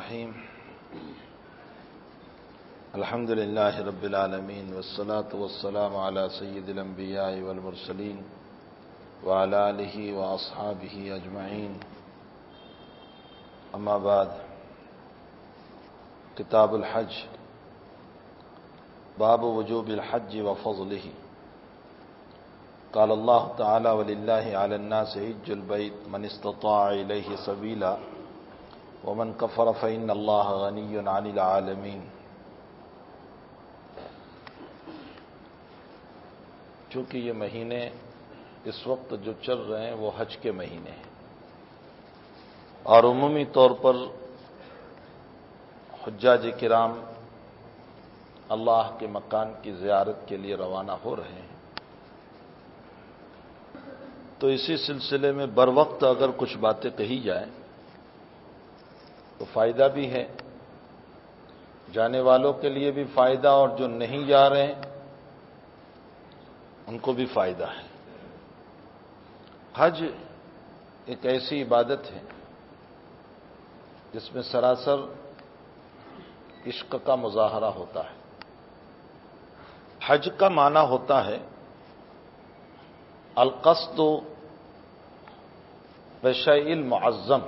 الرحیم الحمد للہ رب العالمین والصلاة والسلام علی سید الانبیاء والمرسلین وعلی آلہ واصحابہ اجمعین اما بعد کتاب الحج باب وجوب الحج وفضلہ قال اللہ تعالی وللہ علی الناس حج البیت من استطاع الیہ سبیلا ومن کفر فإن اللہ غنی عن العالمین۔ چونکہ یہ مہینے اس وقت جو چل رہے ہیں وہ حج کے مہینے ہیں، اور عمومی طور پر حجاج کرام اللہ کے مکان کی زیارت کے لیے روانہ ہو رہے ہیں، تو اسی سلسلے میں بروقت اگر کچھ باتیں کہی جائیں تو فائدہ بھی ہے، جانے والوں کے لیے بھی فائدہ اور جو نہیں جا رہے ہیں ان کو بھی فائدہ ہے۔ حج ایک ایسی عبادت ہے جس میں سراسر عشق کا مظاہرہ ہوتا ہے۔ حج کا معنی ہوتا ہے القصد بشیء المعظم،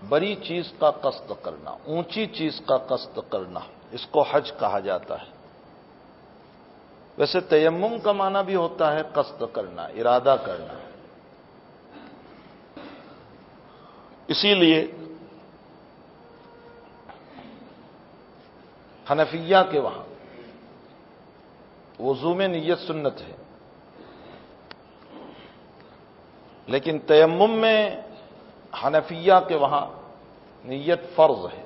بڑی چیز کا قصد کرنا، اونچی چیز کا قصد کرنا، اس کو حج کہا جاتا ہے۔ ویسے تیمم کا معنی بھی ہوتا ہے قصد کرنا، ارادہ کرنا۔ اسی لیے حنفیہ کے وہاں وضو میں نیت سنت ہے، لیکن تیمم میں حنفیہ کے وہاں نیت فرض ہے،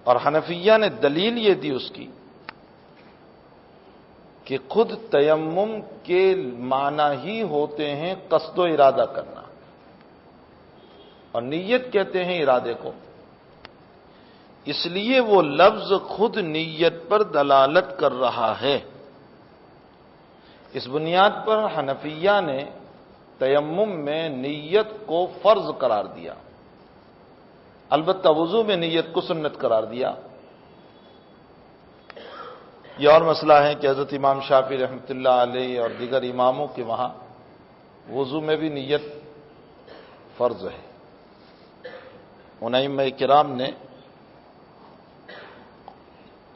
اور حنفیہ نے دلیل یہ دی اس کی کہ خود تیمم کے معنی ہی ہوتے ہیں قصد و ارادہ کرنا، اور نیت کہتے ہیں ارادے کو، اس لیے وہ لفظ خود نیت پر دلالت کر رہا ہے۔ اس بنیاد پر حنفیہ نے تیمم میں نیت کو فرض قرار دیا، البتہ وضو میں نیت کو سنت قرار دیا۔ یہ اور مسئلہ ہے کہ حضرت امام شافعی رحمۃ اللہ علیہ اور دیگر اماموں کے وہاں وضو میں بھی نیت فرض ہے۔ ان ائمہ کرام نے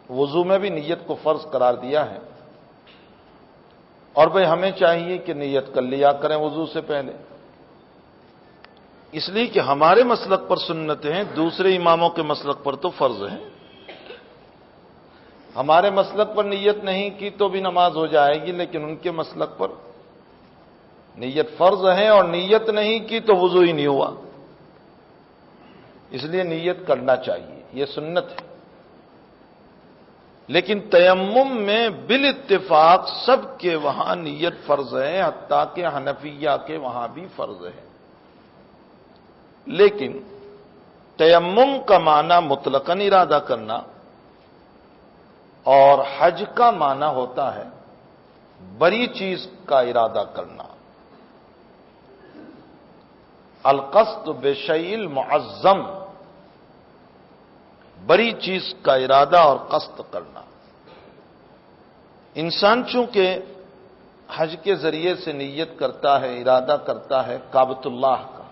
وضو میں بھی نیت کو فرض قرار دیا ہے، اور بھئی ہمیں چاہیے کہ نیت کر لیا کریں وضو سے پہلے، اس لیے کہ ہمارے مسلک پر سنت ہیں، دوسرے اماموں کے مسلک پر تو فرض ہیں۔ ہمارے مسلک پر نیت نہیں کی تو بھی نماز ہو جائے گی، لیکن ان کے مسلک پر نیت فرض ہے، اور نیت نہیں کی تو وضو ہی نہیں ہوا، اس لیے نیت کرنا چاہیے، یہ سنت ہے۔ لیکن تیمم میں بالاتفاق سب کے وہاں نیت فرض ہے، حتیٰ کہ حنفیہ کے وہاں بھی فرض ہے۔ لیکن تیمم کا معنی مطلقاً ارادہ کرنا، اور حج کا معنی ہوتا ہے بڑی چیز کا ارادہ کرنا، القصد بشیء المعظم، بڑی چیز کا ارادہ اور قصد کرنا۔ انسان چونکہ حج کے ذریعے سے نیت کرتا ہے، ارادہ کرتا ہے کعبۃ اللہ کا،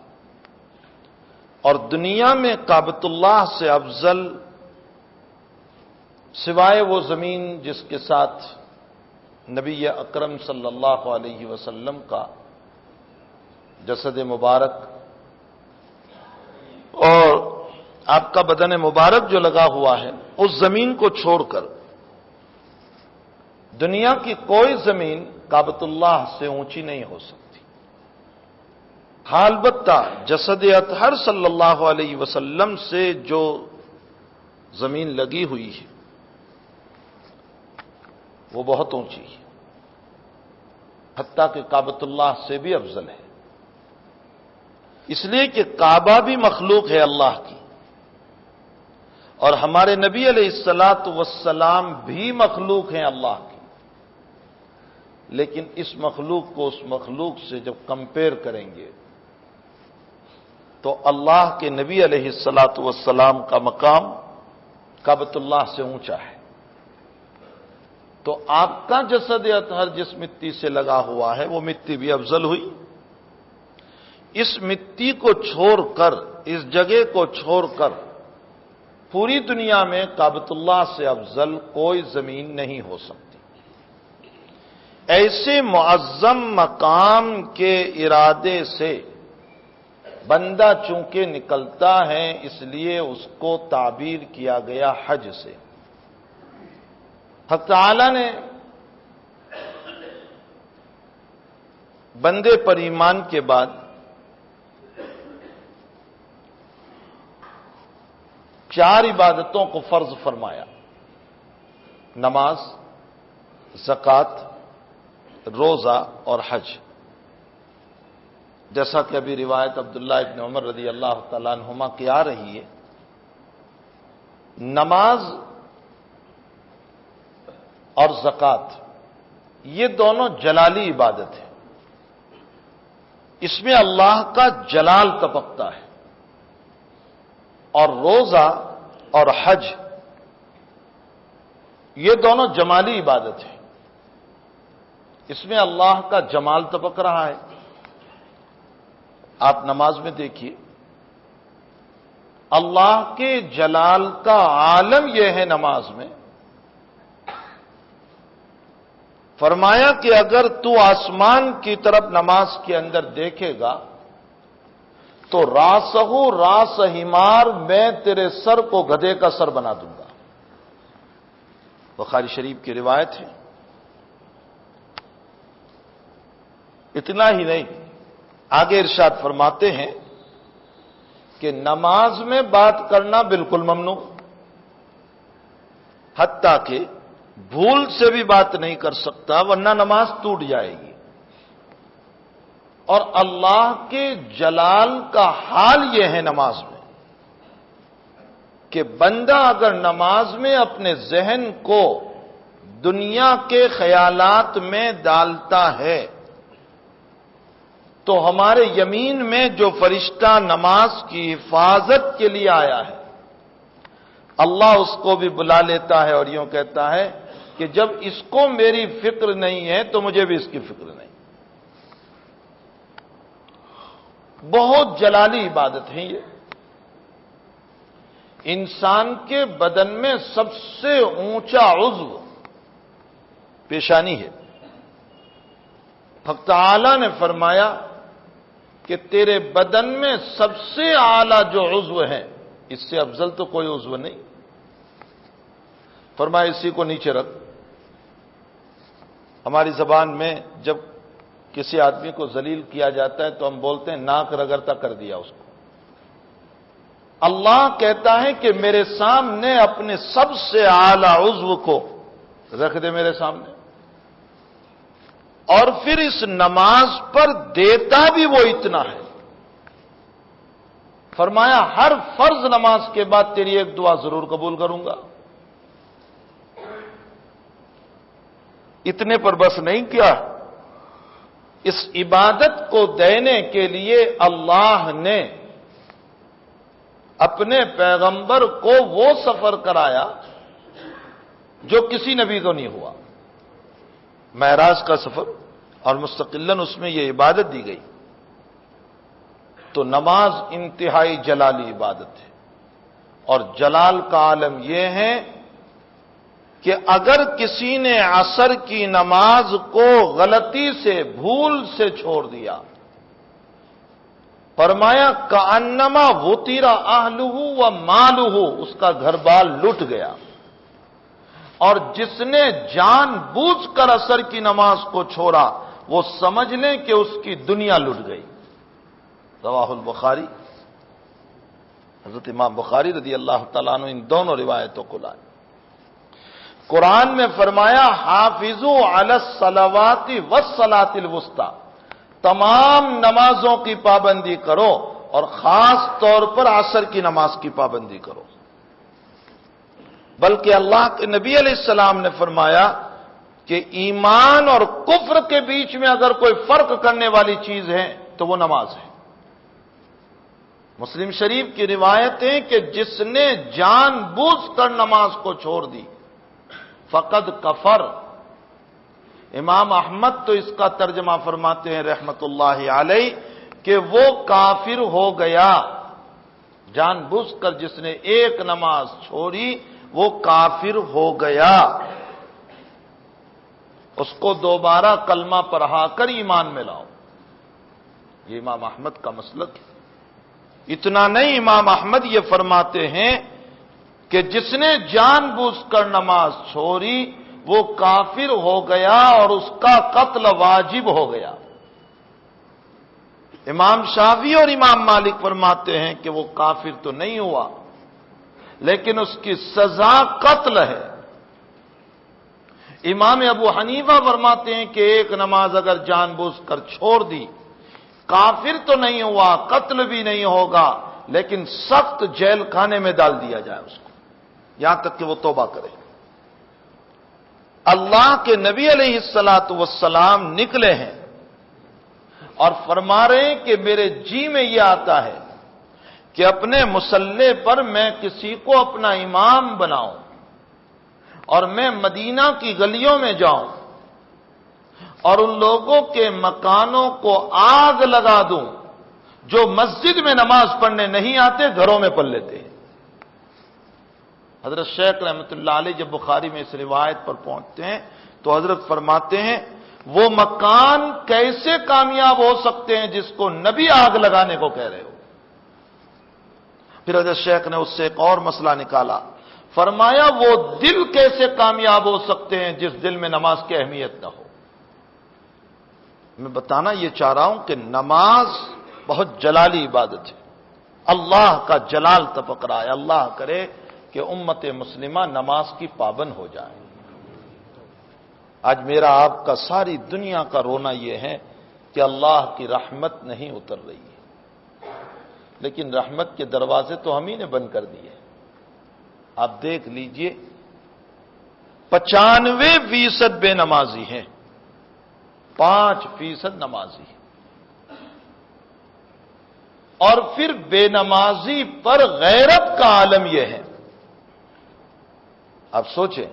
اور دنیا میں کعبۃ اللہ سے افضل سوائے وہ زمین جس کے ساتھ نبی اکرم صلی اللہ علیہ وسلم کا جسد مبارک اور آپ کا بدن مبارک جو لگا ہوا ہے، اس زمین کو چھوڑ کر دنیا کی کوئی زمین کعبۃ اللہ سے اونچی نہیں ہو سکتی۔ ہاں البتہ جسد اطہر صلی اللہ علیہ وسلم سے جو زمین لگی ہوئی ہے وہ بہت اونچی ہے، حتیٰ کہ کعبۃ اللہ سے بھی افضل ہے، اس لیے کہ کعبہ بھی مخلوق ہے اللہ کی، اور ہمارے نبی علیہ الصلاۃ والسلام بھی مخلوق ہیں اللہ کی، لیکن اس مخلوق کو اس مخلوق سے جب کمپیئر کریں گے تو اللہ کے نبی علیہ الصلاۃ والسلام کا مقام کعبۃ اللہ سے اونچا ہے. تو آپ کا جسد اطہر جس مٹی سے لگا ہوا ہے وہ مٹی بھی افضل ہوئی. اس مٹی کو چھوڑ کر، اس جگہ کو چھوڑ کر پوری دنیا میں کعبۃ اللہ سے افضل کوئی زمین نہیں ہو سکتی. ایسے معظم مقام کے ارادے سے بندہ چونکہ نکلتا ہے، اس لیے اس کو تعبیر کیا گیا حج سے. حق تعالی نے بندے پر ایمان کے بعد چار عبادتوں کو فرض فرمایا: نماز، زکوٰۃ، روزہ اور حج. جیسا کہ ابھی روایت عبداللہ ابن عمر رضی اللہ تعالیٰ عنہما کی آ رہی ہے، نماز اور زکوٰۃ یہ دونوں جلالی عبادت ہے. اس میں اللہ کا جلال تپکتا ہے. اور روزہ اور حج یہ دونوں جمالی عبادت ہے. اس میں اللہ کا جمال تپک رہا ہے. آپ نماز میں دیکھیے، اللہ کے جلال کا عالم یہ ہے نماز میں. فرمایا کہ اگر تو آسمان کی طرف نماز کے اندر دیکھے گا تو راسہ راس حمار، میں تیرے سر کو گدھے کا سر بنا دوں گا. بخاری شریف کی روایت ہے. اتنا ہی نہیں، آگے ارشاد فرماتے ہیں کہ نماز میں بات کرنا بالکل ممنوع، حتیٰ کہ بھول سے بھی بات نہیں کر سکتا ورنہ نماز ٹوٹ جائے گی. اور اللہ کے جلال کا حال یہ ہے نماز میں کہ بندہ اگر نماز میں اپنے ذہن کو دنیا کے خیالات میں ڈالتا ہے تو ہمارے یمین میں جو فرشتہ نماز کی حفاظت کے لیے آیا ہے، اللہ اس کو بھی بلا لیتا ہے اور یوں کہتا ہے کہ جب اس کو میری فکر نہیں ہے تو مجھے بھی اس کی فکر نہیں. بہت جلالی عبادت ہے یہ. انسان کے بدن میں سب سے اونچا عضو پیشانی ہے. حق تعالی نے فرمایا کہ تیرے بدن میں سب سے اعلیٰ جو عضو ہے اس سے افضل تو کوئی عضو نہیں. فرمایا اسی کو نیچے رکھ. ہماری زبان میں جب کسی آدمی کو ذلیل کیا جاتا ہے تو ہم بولتے ہیں ناک رگڑتا کر دیا اس کو. اللہ کہتا ہے کہ میرے سامنے اپنے سب سے اعلیٰ عضو کو رکھ دے میرے سامنے، اور پھر اس نماز پر دیتا بھی وہ اتنا ہے. فرمایا ہر فرض نماز کے بعد تیری ایک دعا ضرور قبول کروں گا. اتنے پر بس نہیں کیا، اس عبادت کو دینے کے لیے اللہ نے اپنے پیغمبر کو وہ سفر کرایا جو کسی نبی کو نہیں ہوا، معراج کا سفر، اور مستقلاً اس میں یہ عبادت دی گئی. تو نماز انتہائی جلالی عبادت ہے. اور جلال کا عالم یہ ہے کہ اگر کسی نے عصر کی نماز کو غلطی سے، بھول سے چھوڑ دیا، فرمایا کأنما وطیر اہلہ و مالہ، اس کا گھر بار لٹ گیا. اور جس نے جان بوجھ کر عصر کی نماز کو چھوڑا وہ سمجھ لیں کہ اس کی دنیا لٹ گئی. رواہ البخاری. حضرت امام بخاری رضی اللہ تعالیٰ عنہ ان دونوں روایتوں کو لائے. قرآن میں فرمایا حافظوا علی الصلوات والصلاۃ الوسطی، تمام نمازوں کی پابندی کرو اور خاص طور پر عصر کی نماز کی پابندی کرو. بلکہ اللہ کے نبی علیہ السلام نے فرمایا کہ ایمان اور کفر کے بیچ میں اگر کوئی فرق کرنے والی چیز ہے تو وہ نماز ہے. مسلم شریف کی روایت ہے کہ جس نے جان بوجھ کر نماز کو چھوڑ دی فقد کفر. امام احمد تو اس کا ترجمہ فرماتے ہیں رحمت اللہ علیہ کہ وہ کافر ہو گیا. جان بوجھ کر جس نے ایک نماز چھوڑی وہ کافر ہو گیا. اس کو دوبارہ کلمہ پڑھا کر ایمان میں لاؤ. یہ امام احمد کا مسلک ہے. اتنا نہیں، امام احمد یہ فرماتے ہیں کہ جس نے جان بوجھ کر نماز چھوڑی وہ کافر ہو گیا اور اس کا قتل واجب ہو گیا. امام شافعی اور امام مالک فرماتے ہیں کہ وہ کافر تو نہیں ہوا لیکن اس کی سزا قتل ہے. امام ابو حنیفہ فرماتے ہیں کہ ایک نماز اگر جان بوجھ کر چھوڑ دی کافر تو نہیں ہوا، قتل بھی نہیں ہوگا، لیکن سخت جیل خانے میں ڈال دیا جائے اس کو یہاں تک کہ وہ توبہ کرے. اللہ کے نبی علیہ الصلاۃ والسلام نکلے ہیں اور فرما رہے ہیں کہ میرے جی میں یہ آتا ہے کہ اپنے مصلے پر میں کسی کو اپنا امام بناؤں اور میں مدینہ کی گلیوں میں جاؤں اور ان لوگوں کے مکانوں کو آگ لگا دوں جو مسجد میں نماز پڑھنے نہیں آتے، گھروں میں پڑھ لیتے ہیں. حضرت شیخ رحمۃ اللہ علیہ جب بخاری میں اس روایت پر پہنچتے ہیں تو حضرت فرماتے ہیں وہ مکان کیسے کامیاب ہو سکتے ہیں جس کو نبی آگ لگانے کو کہہ رہے ہو. پھر حضرت شیخ نے اس سے ایک اور مسئلہ نکالا، فرمایا وہ دل کیسے کامیاب ہو سکتے ہیں جس دل میں نماز کی اہمیت نہ ہو. میں بتانا یہ چاہ رہا ہوں کہ نماز بہت جلالی عبادت ہے. اللہ کا جلال تپک رہا ہے. اللہ کرے کہ امت مسلمہ نماز کی پابند ہو جائے. آج میرا آپ کا ساری دنیا کا رونا یہ ہے کہ اللہ کی رحمت نہیں اتر رہی ہے، لیکن رحمت کے دروازے تو ہم ہی نے بند کر دیے. آپ دیکھ لیجئے 95% بے نمازی ہیں، 5% نمازی ہیں. اور پھر بے نمازی پر غیرت کا عالم یہ ہے. آپ سوچیں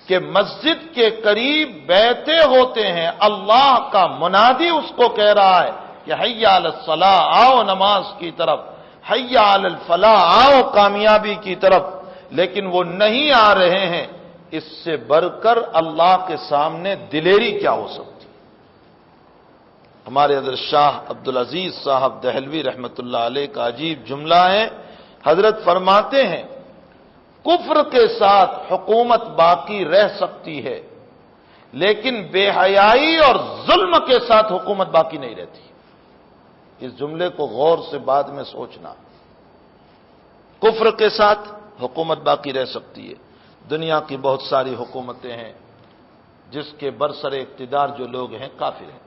کہ مسجد کے قریب بیٹھے ہوتے ہیں، اللہ کا منادی اس کو کہہ رہا ہے کہ حی علی الصلاۃ، آؤ نماز کی طرف، حی علی الفلاح، آؤ کامیابی کی طرف، لیکن وہ نہیں آ رہے ہیں. اس سے بڑھ کر اللہ کے سامنے دلیری کیا ہو سکتی؟ ہمارے حضرت شاہ عبدالعزیز صاحب دہلوی رحمت اللہ علیہ کا عجیب جملہ ہے. حضرت فرماتے ہیں کفر کے ساتھ حکومت باقی رہ سکتی ہے لیکن بے حیائی اور ظلم کے ساتھ حکومت باقی نہیں رہتی. اس جملے کو غور سے بعد میں سوچنا. کفر کے ساتھ حکومت باقی رہ سکتی ہے. دنیا کی بہت ساری حکومتیں ہیں جس کے برسر اقتدار جو لوگ ہیں کافر ہیں،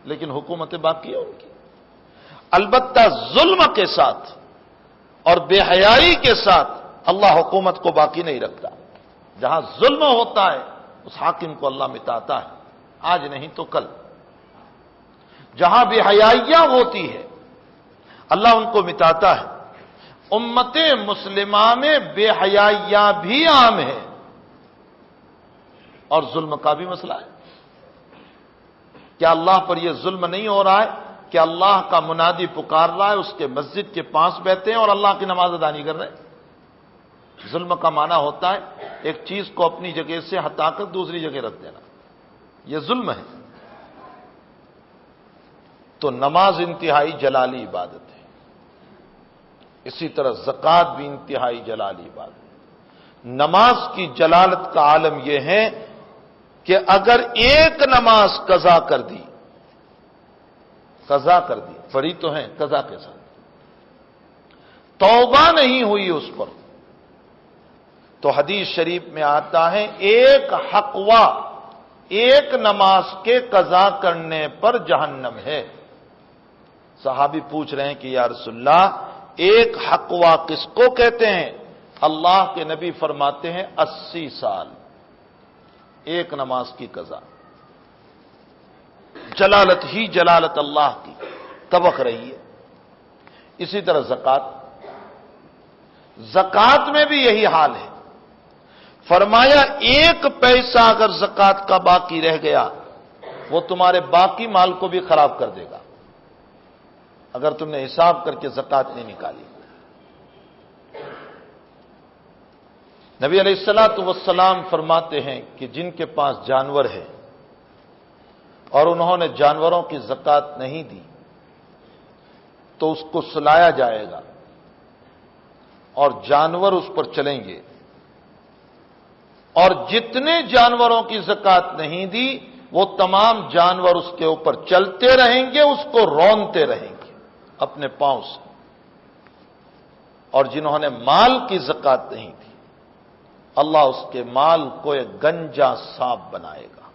لیکن حکومتیں باقی ہیں ان کی. البتہ ظلم کے ساتھ اور بے حیائی کے ساتھ اللہ حکومت کو باقی نہیں رکھتا. جہاں ظلم ہوتا ہے اس حاکم کو اللہ مٹاتا ہے، آج نہیں تو کل. جہاں بے حیائیاں ہوتی ہے اللہ ان کو مٹاتا ہے. امت مسلمہ میں بے حیائیاں بھی عام ہے اور ظلم کا بھی مسئلہ ہے. کیا اللہ پر یہ ظلم نہیں ہو رہا ہے کہ اللہ کا منادی پکار رہا ہے، اس کے مسجد کے پاس بیٹھے ہیں اور اللہ کی نماز ادا نہیں کر رہے؟ ظلم کا معنی ہوتا ہے ایک چیز کو اپنی جگہ سے ہٹا کر دوسری جگہ رکھ دینا، یہ ظلم ہے. تو نماز انتہائی جلالی عبادت ہے. اسی طرح زکوٰۃ بھی انتہائی جلالی عبادت ہے. نماز کی جلالت کا عالم یہ ہے کہ اگر ایک نماز قضا کر دی، پڑھی تو ہیں قضا کے ساتھ، توبہ نہیں ہوئی اس پر، تو حدیث شریف میں آتا ہے ایک حقوہ، ایک نماز کے قضا کرنے پر جہنم ہے. صحابی پوچھ رہے ہیں کہ یا رسول اللہ ایک حقوہ کس کو کہتے ہیں؟ اللہ کے نبی فرماتے ہیں 80 سال ایک نماز کی قضا. جلالت ہی جلالت اللہ کی تبق رہی ہے. اسی طرح زکات میں بھی یہی حال ہے. فرمایا 1 پیسہ اگر زکات کا باقی رہ گیا وہ تمہارے باقی مال کو بھی خراب کر دے گا اگر تم نے حساب کر کے زکات نہیں نکالی. نبی علیہ الصلوۃ والسلام فرماتے ہیں کہ جن کے پاس جانور ہے اور انہوں نے جانوروں کی زکات نہیں دی تو اس کو سلایا جائے گا اور جانور اس پر چلیں گے، اور جتنے جانوروں کی زکات نہیں دی وہ تمام جانور اس کے اوپر چلتے رہیں گے، اس کو رونتے رہیں گے اپنے پاؤں سے. اور جنہوں نے مال کی زکات نہیں دی اللہ اس کے مال کو ایک گنجا سانپ بنائے گا،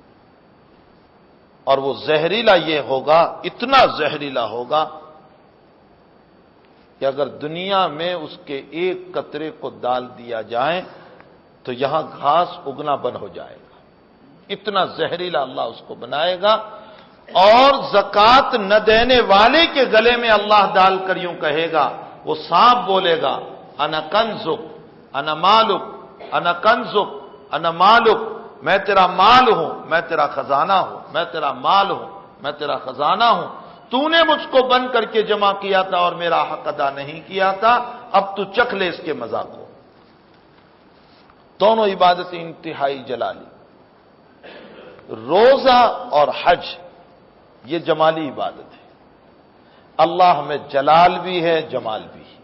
اور وہ زہریلا یہ ہوگا، اتنا زہریلا ہوگا کہ اگر دنیا میں اس کے ایک قطرے کو ڈال دیا جائے تو یہاں گھاس اگنا بند ہو جائے گا. اتنا زہریلا اللہ اس کو بنائے گا. اور زکات نہ دینے والے کے گلے میں اللہ ڈال کر یوں کہے گا، وہ سانپ بولے گا انا کنزک انا مالک انا کنزک انا مالک، میں تیرا مال ہوں، میں تیرا خزانہ ہوں، میں تیرا مال ہوں، میں تیرا خزانہ ہوں. تو نے مجھ کو بند کر کے جمع کیا تھا اور میرا حق ادا نہیں کیا تھا، اب تو چکھ لے اس کے مزہ کو. دونوں عبادتیں انتہائی جلالی. روزہ اور حج یہ جمالی عبادت ہے. اللہ میں جلال بھی ہے جمال بھی ہے،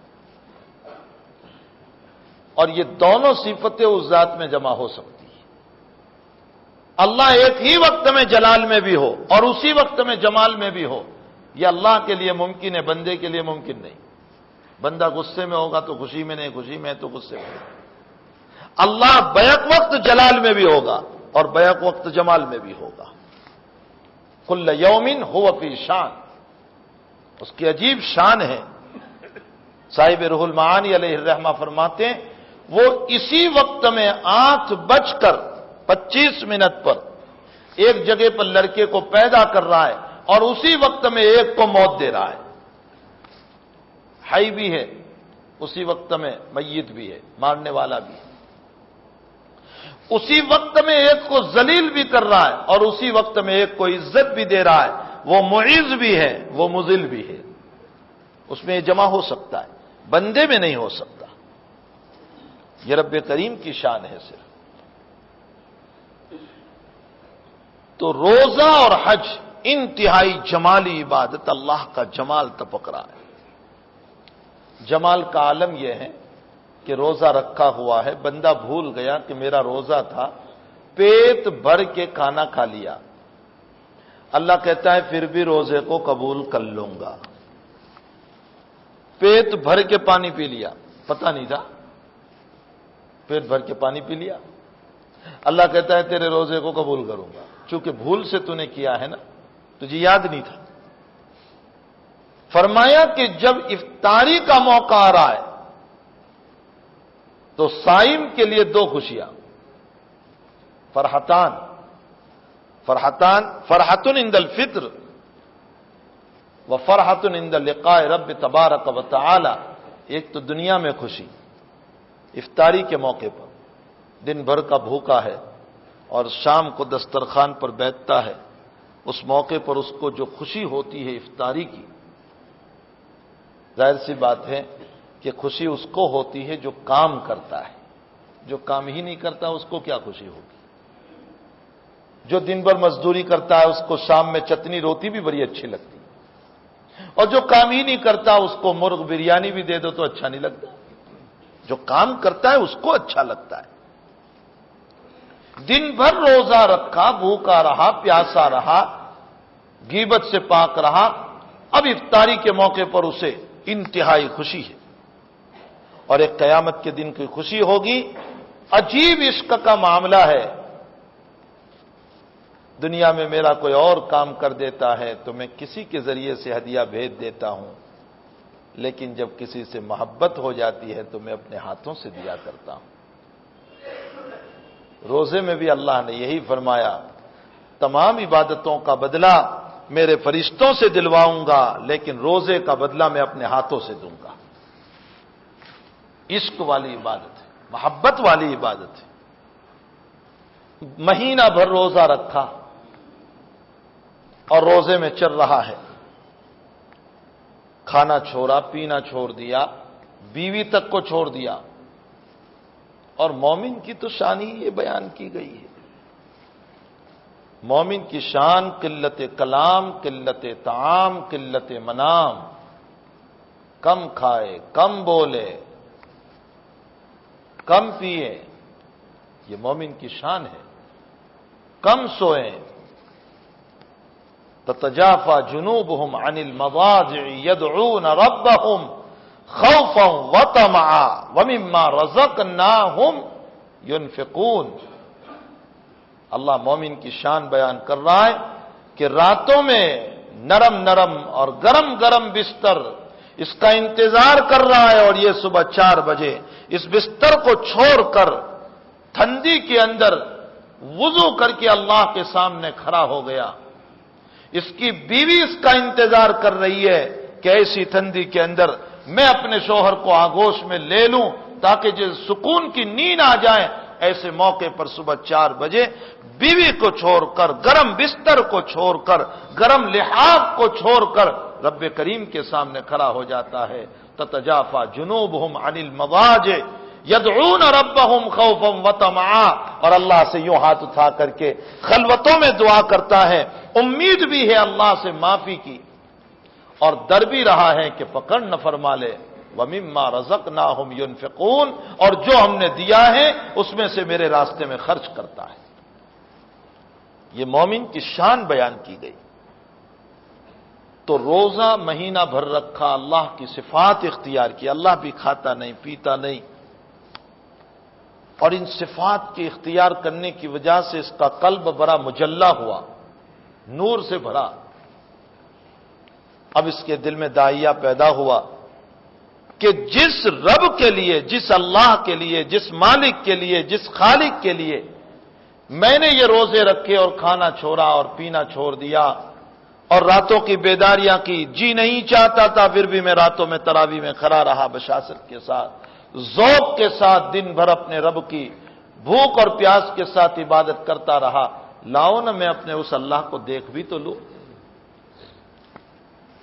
اور یہ دونوں صفتیں اس ذات میں جمع ہو سکتی ہیں. اللہ ایک ہی وقت میں جلال میں بھی ہو اور اسی وقت میں جمال میں بھی ہو، یہ اللہ کے لیے ممکن ہے، بندے کے لیے ممکن نہیں. بندہ غصے میں ہوگا تو خوشی میں نہیں، خوشی میں ہے تو غصے میں نہیں. اللہ بیک وقت جلال میں بھی ہوگا اور بیک وقت جمال میں بھی ہوگا. کل یوم ہو فی شان، اس کی عجیب شان ہے. صاحب روح المعانی علیہ الرحمہ فرماتے ہیں وہ اسی وقت میں 8:25 پر ایک جگہ پر لڑکے کو پیدا کر رہا ہے اور اسی وقت میں ایک کو موت دے رہا ہے. حی بھی ہے، اسی وقت میں میت بھی ہے، مارنے والا بھی ہے. اسی وقت میں ایک کو ذلیل بھی کر رہا ہے اور اسی وقت میں ایک کو عزت بھی دے رہا ہے. وہ معز بھی ہے، وہ مذل بھی ہے. اس میں یہ جمع ہو سکتا ہے، بندے میں نہیں ہو سکتا. یہ رب کریم کی شان ہے صرف. تو روزہ اور حج انتہائی جمالی عبادت، اللہ کا جمال تپک رہا ہے. جمال کا عالم یہ ہے کہ روزہ رکھا ہوا ہے، بندہ بھول گیا کہ میرا روزہ تھا، پیٹ بھر کے کھانا کھا لیا. اللہ کہتا ہے پھر بھی روزے کو قبول کر لوں گا. پیٹ بھر کے پانی پی لیا، پتہ نہیں تھا، پیٹ بھر کے پانی پی لیا. اللہ کہتا ہے تیرے روزے کو قبول کروں گا، چونکہ بھول سے تو نے کیا ہے نا، تجھے یاد نہیں تھا. فرمایا کہ جب افطاری کا موقع آ رہا ہے تو صائم کے لیے 2 خوشیاں، فرحتن عند الفطر و فرحتن عند لقاء رب تبارک و تعالی. ایک تو دنیا میں خوشی، افطاری کے موقع پر دن بھر کا بھوکا ہے اور شام کو دسترخوان پر بیٹھتا ہے، اس موقع پر اس کو جو خوشی ہوتی ہے افطاری کی، ظاہر سی بات ہے کہ خوشی اس کو ہوتی ہے جو کام کرتا ہے. جو کام ہی نہیں کرتا اس کو کیا خوشی ہوگی؟ جو دن بھر مزدوری کرتا ہے اس کو شام میں چٹنی روٹی بھی بڑی اچھی لگتی ہے، اور جو کام ہی نہیں کرتا اس کو مرغ بریانی بھی دے دو تو اچھا نہیں لگتا. جو کام کرتا ہے اس کو اچھا لگتا ہے. دن بھر روزہ رکھا، بھوکا رہا، پیاسا رہا، غیبت سے پاک رہا، اب افطاری کے موقع پر اسے انتہائی خوشی ہے. اور ایک قیامت کے دن کی خوشی ہوگی. عجیب عشق کا معاملہ ہے. دنیا میں میرا کوئی اور کام کر دیتا ہے تو میں کسی کے ذریعے سے ہدیہ بھیج دیتا ہوں، لیکن جب کسی سے محبت ہو جاتی ہے تو میں اپنے ہاتھوں سے دیا کرتا ہوں. روزے میں بھی اللہ نے یہی فرمایا، تمام عبادتوں کا بدلہ میرے فرشتوں سے دلواؤں گا، لیکن روزے کا بدلہ میں اپنے ہاتھوں سے دوں گا۔ عشق والی عبادت ہے، محبت والی عبادت ہے۔ مہینہ بھر روزہ رکھا اور روزے میں چل رہا ہے، کھانا چھوڑا، پینا چھوڑ دیا، بیوی تک کو چھوڑ دیا، اور مومن کی تو شان ہی یہ بیان کی گئی ہے۔ مومن کی شان قلت کلام، قلت طعام، قلت منام، کم کھائے، کم بولے، کم پیے، یہ مومن کی شان ہے۔ کم سوئیں، تتجافى جنوبهم عن المضاجع يدعون ربهم خوفا وطمعا ومما رزقناهم ينفقون۔ اللہ مومن کی شان بیان کر رہا ہے کہ راتوں میں نرم نرم اور گرم گرم بستر اس کا انتظار کر رہا ہے، اور یہ صبح 4 بجے اس بستر کو چھوڑ کر ٹھنڈی کے اندر وضو کر کے اللہ کے سامنے کھڑا ہو گیا۔ اس کی بیوی اس کا انتظار کر رہی ہے کہ ایسی ٹھنڈی کے اندر میں اپنے شوہر کو آغوش میں لے لوں تاکہ جس سکون کی نیند آ جائے۔ ایسے موقع پر صبح 4 بجے بیوی کو چھوڑ کر، گرم بستر کو چھوڑ کر، گرم لحاف کو چھوڑ کر رب کریم کے سامنے کھڑا ہو جاتا ہے۔ تتجافى جنوبهم عن المضاجع يدعون ربهم خوفا وطمعا، اور اللہ سے یوں ہاتھ اٹھا کر کے خلوتوں میں دعا کرتا ہے، امید بھی ہے اللہ سے معافی کی، اور ڈر بھی رہا ہے کہ پکڑ نہ فرما لے۔ وَمِمَّا رَزَقْنَاهُمْ يُنْفِقُونَ، اور جو ہم نے دیا ہے اس میں سے میرے راستے میں خرچ کرتا ہے۔ یہ مومن کی شان بیان کی گئی۔ تو روزہ مہینہ بھر رکھا، اللہ کی صفات اختیار کی، اللہ بھی کھاتا نہیں، پیتا نہیں، اور ان صفات کی اختیار کرنے کی وجہ سے اس کا قلب بڑا مجلہ ہوا، نور سے بھرا۔ اب اس کے دل میں داعیہ پیدا ہوا کہ جس رب کے لیے، جس اللہ کے لیے، جس مالک کے لیے، جس خالق کے لیے میں نے یہ روزے رکھے اور کھانا چھوڑا اور پینا چھوڑ دیا اور راتوں کی بیداریاں کی، جی نہیں چاہتا تھا پھر بھی میں راتوں میں تراویح میں کھڑا رہا، بشاشت کے ساتھ، ذوق کے ساتھ دن بھر اپنے رب کی بھوک اور پیاس کے ساتھ عبادت کرتا رہا۔ لاؤ نا میں اپنے اس اللہ کو دیکھ بھی تو لوں،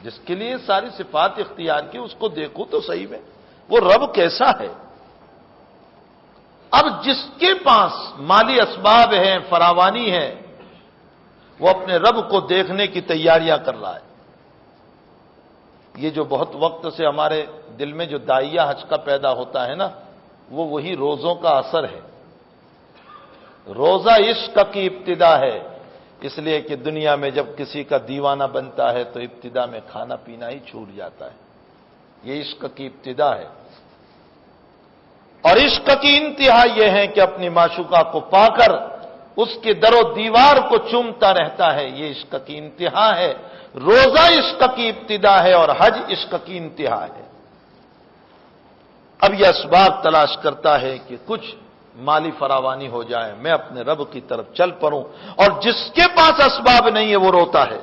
جس کے لیے ساری صفات اختیار کی، اس کو دیکھوں تو صحیح میں وہ رب کیسا ہے۔ اب جس کے پاس مالی اسباب ہیں، فراوانی ہے، وہ اپنے رب کو دیکھنے کی تیاریاں کر رہا ہے۔ یہ جو بہت وقت سے ہمارے دل میں جو داعیہ حج کا پیدا ہوتا ہے نا، وہ وہی روزوں کا اثر ہے۔ روزہ عشق کی ابتدا ہے، اس لیے کہ دنیا میں جب کسی کا دیوانہ بنتا ہے تو ابتدا میں کھانا پینا ہی چھوٹ جاتا ہے۔ یہ عشق کی ابتدا ہے، اور عشق کی انتہا یہ ہے کہ اپنی معشوقہ کو پا کر اس کے در و دیوار کو چومتا رہتا ہے، یہ عشق کی انتہا ہے۔ روزہ عشق کی ابتدا ہے اور حج عشق کی انتہا ہے۔ اب یہ اسباب تلاش کرتا ہے کہ کچھ مالی فراوانی ہو جائے، میں اپنے رب کی طرف چل پڑوں، اور جس کے پاس اسباب نہیں ہے وہ روتا ہے،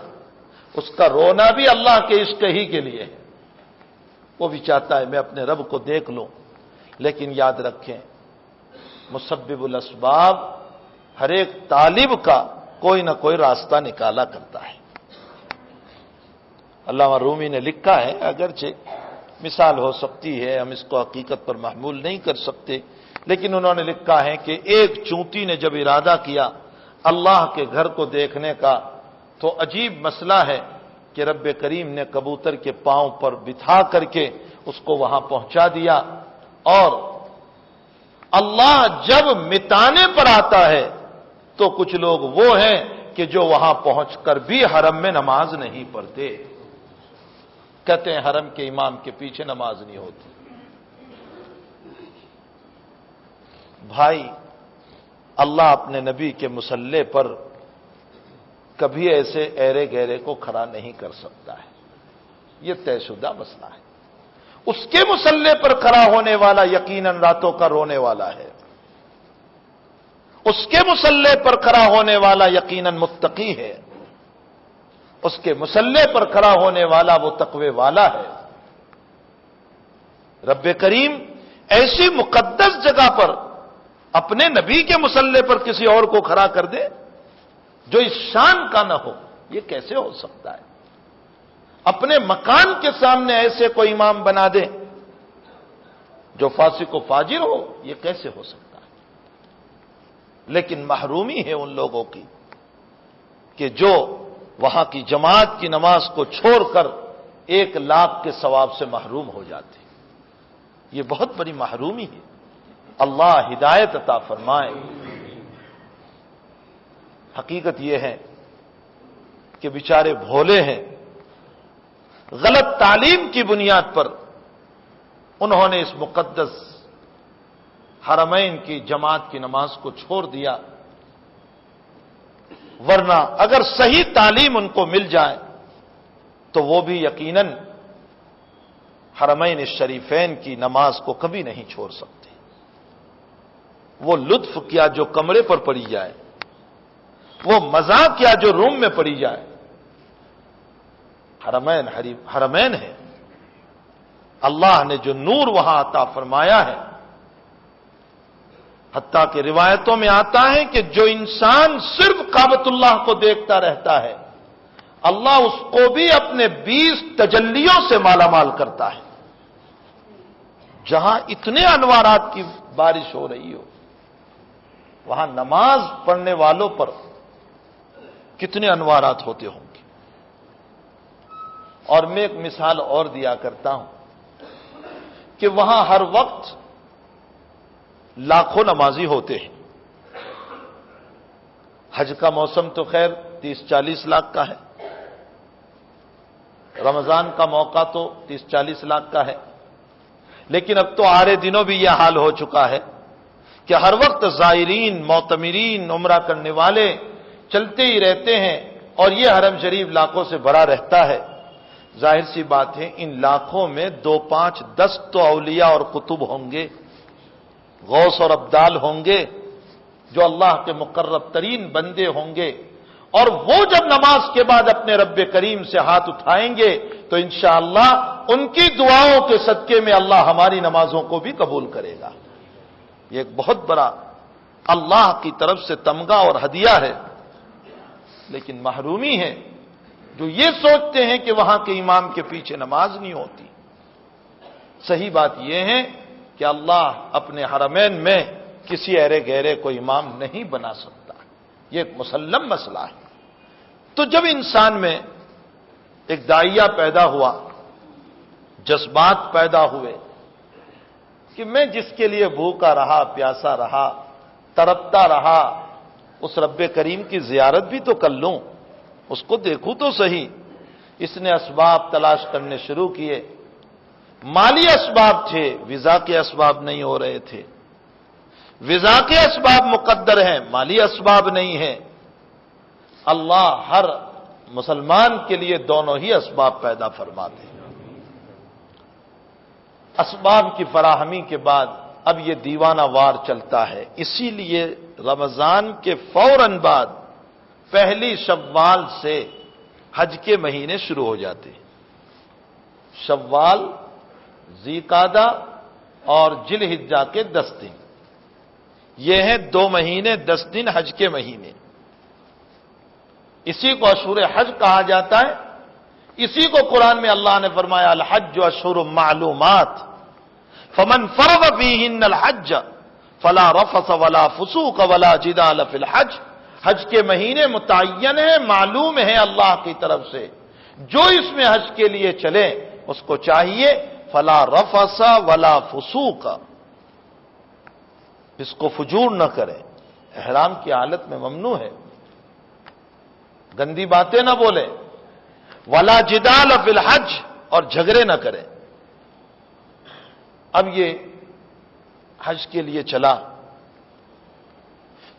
اس کا رونا بھی اللہ کے عشق ہی کے لیے ہے۔ وہ بھی چاہتا ہے میں اپنے رب کو دیکھ لوں، لیکن یاد رکھیں مسبب الاسباب ہر ایک طالب کا کوئی نہ کوئی راستہ نکالا کرتا ہے۔ علامہ رومی نے لکھا ہے، اگرچہ مثال ہو سکتی ہے، ہم اس کو حقیقت پر محمول نہیں کر سکتے، لیکن انہوں نے لکھا ہے کہ ایک چونٹی نے جب ارادہ کیا اللہ کے گھر کو دیکھنے کا، تو عجیب مسئلہ ہے کہ رب کریم نے کبوتر کے پاؤں پر بٹھا کر کے اس کو وہاں پہنچا دیا، اور اللہ جب مٹانے پر آتا ہے تو کچھ لوگ وہ ہیں کہ جو وہاں پہنچ کر بھی حرم میں نماز نہیں پڑھتے، کہتے ہیں حرم کے امام کے پیچھے نماز نہیں ہوتی۔ بھائی، اللہ اپنے نبی کے مصلی پر کبھی ایسے ایرے گہرے کو کھڑا نہیں کر سکتا ہے، یہ طے شدہ مسئلہ ہے۔ اس کے مصلی پر کھڑا ہونے والا یقیناً راتوں کا رونے والا ہے، اس کے مصلی پر کھڑا ہونے والا یقیناً متقی ہے، اس کے مسلح پر کھڑا ہونے والا وہ تقوی والا ہے۔ رب کریم ایسی مقدس جگہ پر اپنے نبی کے مسلح پر کسی اور کو کھڑا کر دے جو اس شان کا نہ ہو، یہ کیسے ہو سکتا ہے؟ اپنے مکان کے سامنے ایسے کوئی امام بنا دے جو فاسق و فاجر ہو، یہ کیسے ہو سکتا ہے؟ لیکن محرومی ہے ان لوگوں کی کہ جو وہاں کی جماعت کی نماز کو چھوڑ کر 1,00,000 کے ثواب سے محروم ہو جاتے ہیں۔ یہ بہت بڑی محرومی ہے۔ اللہ ہدایت عطا فرمائے۔ حقیقت یہ ہے کہ بیچارے بھولے ہیں، غلط تعلیم کی بنیاد پر انہوں نے اس مقدس حرمین کی جماعت کی نماز کو چھوڑ دیا، ورنہ اگر صحیح تعلیم ان کو مل جائے تو وہ بھی یقیناً حرمین الشریفین کی نماز کو کبھی نہیں چھوڑ سکتے۔ وہ لطف کیا جو کمرے پر پڑی جائے، وہ مزہ کیا جو روم میں پڑی جائے، حرمین ہے۔ اللہ نے جو نور وہاں عطا فرمایا ہے، حتیٰ کہ روایتوں میں آتا ہے کہ جو انسان صرف کعبۃ اللہ کو دیکھتا رہتا ہے، اللہ اس کو بھی اپنے 20 تجلیوں سے مالا مال کرتا ہے۔ جہاں اتنے انوارات کی بارش ہو رہی ہو، وہاں نماز پڑھنے والوں پر کتنے انوارات ہوتے ہوں گے۔ اور میں ایک مثال اور دیا کرتا ہوں کہ وہاں ہر وقت لاکھوں نمازی ہوتے ہیں۔ حج کا موسم تو خیر 30-40 لاکھ کا ہے، رمضان کا موقع تو 30-40 لاکھ کا ہے، لیکن اب تو آرے دنوں بھی یہ حال ہو چکا ہے کہ ہر وقت زائرین، معتمرین، عمرہ کرنے والے چلتے ہی رہتے ہیں، اور یہ حرم شریف لاکھوں سے بھرا رہتا ہے۔ ظاہر سی بات ہے ان لاکھوں میں 2, 5, 10 تو اولیاء اور قطب ہوں گے، غوث اور ابدال ہوں گے، جو اللہ کے مقرب ترین بندے ہوں گے، اور وہ جب نماز کے بعد اپنے رب کریم سے ہاتھ اٹھائیں گے تو انشاءاللہ ان کی دعاؤں کے صدقے میں اللہ ہماری نمازوں کو بھی قبول کرے گا۔ یہ ایک بہت بڑا اللہ کی طرف سے تمغہ اور ہدیہ ہے۔ لیکن محرومی ہے جو یہ سوچتے ہیں کہ وہاں کے امام کے پیچھے نماز نہیں ہوتی۔ صحیح بات یہ ہے کہ اللہ اپنے حرمین میں کسی ایرے گہرے کو امام نہیں بنا سکتا، یہ ایک مسلم مسئلہ ہے۔ تو جب انسان میں ایک داعیہ پیدا ہوا، جذبات پیدا ہوئے کہ میں جس کے لیے بھوکا رہا، پیاسا رہا، تڑپتا رہا، اس رب کریم کی زیارت بھی تو کر لوں، اس کو دیکھوں تو صحیح۔ اس نے اسباب تلاش کرنے شروع کیے۔ مالی اسباب تھے، ویزا کے اسباب نہیں ہو رہے تھے۔ ویزا کے اسباب مقدر ہیں، مالی اسباب نہیں ہیں۔ اللہ ہر مسلمان کے لیے دونوں ہی اسباب پیدا فرماتے ہیں۔ اسباب کی فراہمی کے بعد اب یہ دیوانہ وار چلتا ہے۔ اسی لیے رمضان کے فوراً بعد پہلی شوال سے حج کے مہینے شروع ہو جاتے ہیں۔ شوال، ذی-قعدہ اور ذی الحجہ کے 10 دن، یہ ہیں 2 مہینے 10 دن حج کے مہینے۔ اسی کو اشہر حج کہا جاتا ہے۔ اسی کو قرآن میں اللہ نے فرمایا الحج اشہر معلومات فمن فرض فیہن الحج فلا رفث ولا فسوق ولا جدال فی الحج۔ حج کے مہینے متعین ہیں، معلوم ہیں اللہ کی طرف سے، جو اس میں حج کے لیے چلے اس کو چاہیے فلا رفث ولا فسوق، اس کو فجور نہ کرے، احرام کی حالت میں ممنوع ہے، گندی باتیں نہ بولے، ولا جدال فی الحج، اور جھگڑے نہ کرے۔ اب یہ حج کے لیے چلا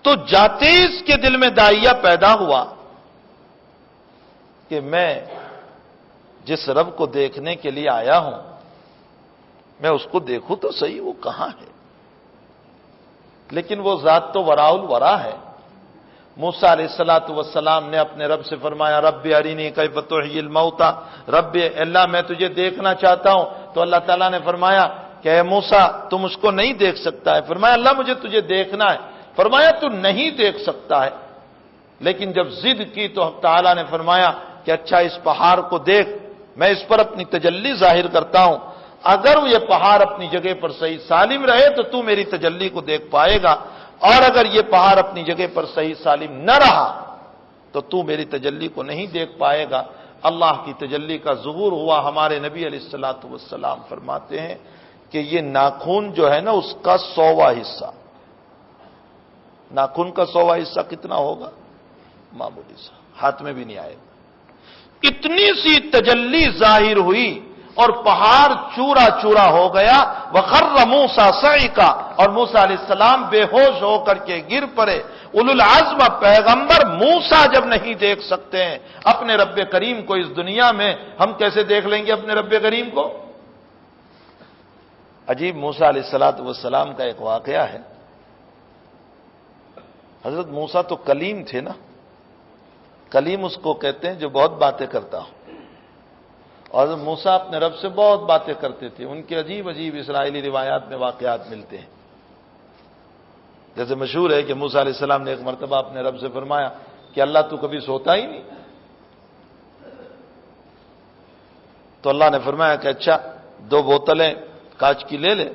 تو جاتے ہی اس کے دل میں داعیہ پیدا ہوا کہ میں جس رب کو دیکھنے کے لیے آیا ہوں، میں اس کو دیکھوں تو صحیح، وہ کہاں ہے؟ لیکن وہ ذات تو وراء الورا ہے، موسیٰ علیہ الصلوۃ والسلام نے اپنے رب سے فرمایا رب ارینی کیف تحیی الموتى، رب اللہ میں تجھے دیکھنا چاہتا ہوں. تو اللہ تعالیٰ نے فرمایا کہ اے موسیٰ تم اس کو نہیں دیکھ سکتا ہے. فرمایا اللہ مجھے تجھے دیکھنا ہے. فرمایا تو نہیں دیکھ سکتا ہے. لیکن جب ضد کی تو حق تعالیٰ نے فرمایا کہ اچھا اس پہاڑ کو دیکھ، میں اس پر اپنی تجلی ظاہر کرتا ہوں، اگر یہ پہاڑ اپنی جگہ پر صحیح سالم رہے تو تو میری تجلی کو دیکھ پائے گا، اور اگر یہ پہاڑ اپنی جگہ پر صحیح سالم نہ رہا تو تو میری تجلی کو نہیں دیکھ پائے گا. اللہ کی تجلی کا ظہور ہوا. ہمارے نبی علیہ الصلوۃ والسلام فرماتے ہیں کہ یہ ناخن جو ہے نا اس کا 100واں حصہ، ناخن کا 100واں حصہ کتنا ہوگا؟ معمولی سا، ہاتھ میں بھی نہیں آئے گا. اتنی سی تجلی ظاہر ہوئی اور پہاڑ چورا چورا ہو گیا. وخر موسیٰ صعقا، اور موسیٰ علیہ السلام بے ہوش ہو کر کے گر پڑے. اولو العزم پیغمبر موسیٰ جب نہیں دیکھ سکتے ہیں اپنے رب کریم کو اس دنیا میں، ہم کیسے دیکھ لیں گے اپنے رب کریم کو؟ عجیب. موسیٰ علیہ السلام کا ایک واقعہ ہے. حضرت موسیٰ تو کلیم تھے نا، کلیم اس کو کہتے ہیں جو بہت باتیں کرتا ہوں. اور موسیٰ اپنے رب سے بہت باتیں کرتے تھے. ان کے عجیب عجیب اسرائیلی روایات میں واقعات ملتے ہیں. جیسے مشہور ہے کہ موسیٰ علیہ السلام نے ایک مرتبہ اپنے رب سے فرمایا کہ اللہ تو کبھی سوتا ہی نہیں. تو اللہ نے فرمایا کہ اچھا 2 بوتلیں کاچ کی لے لے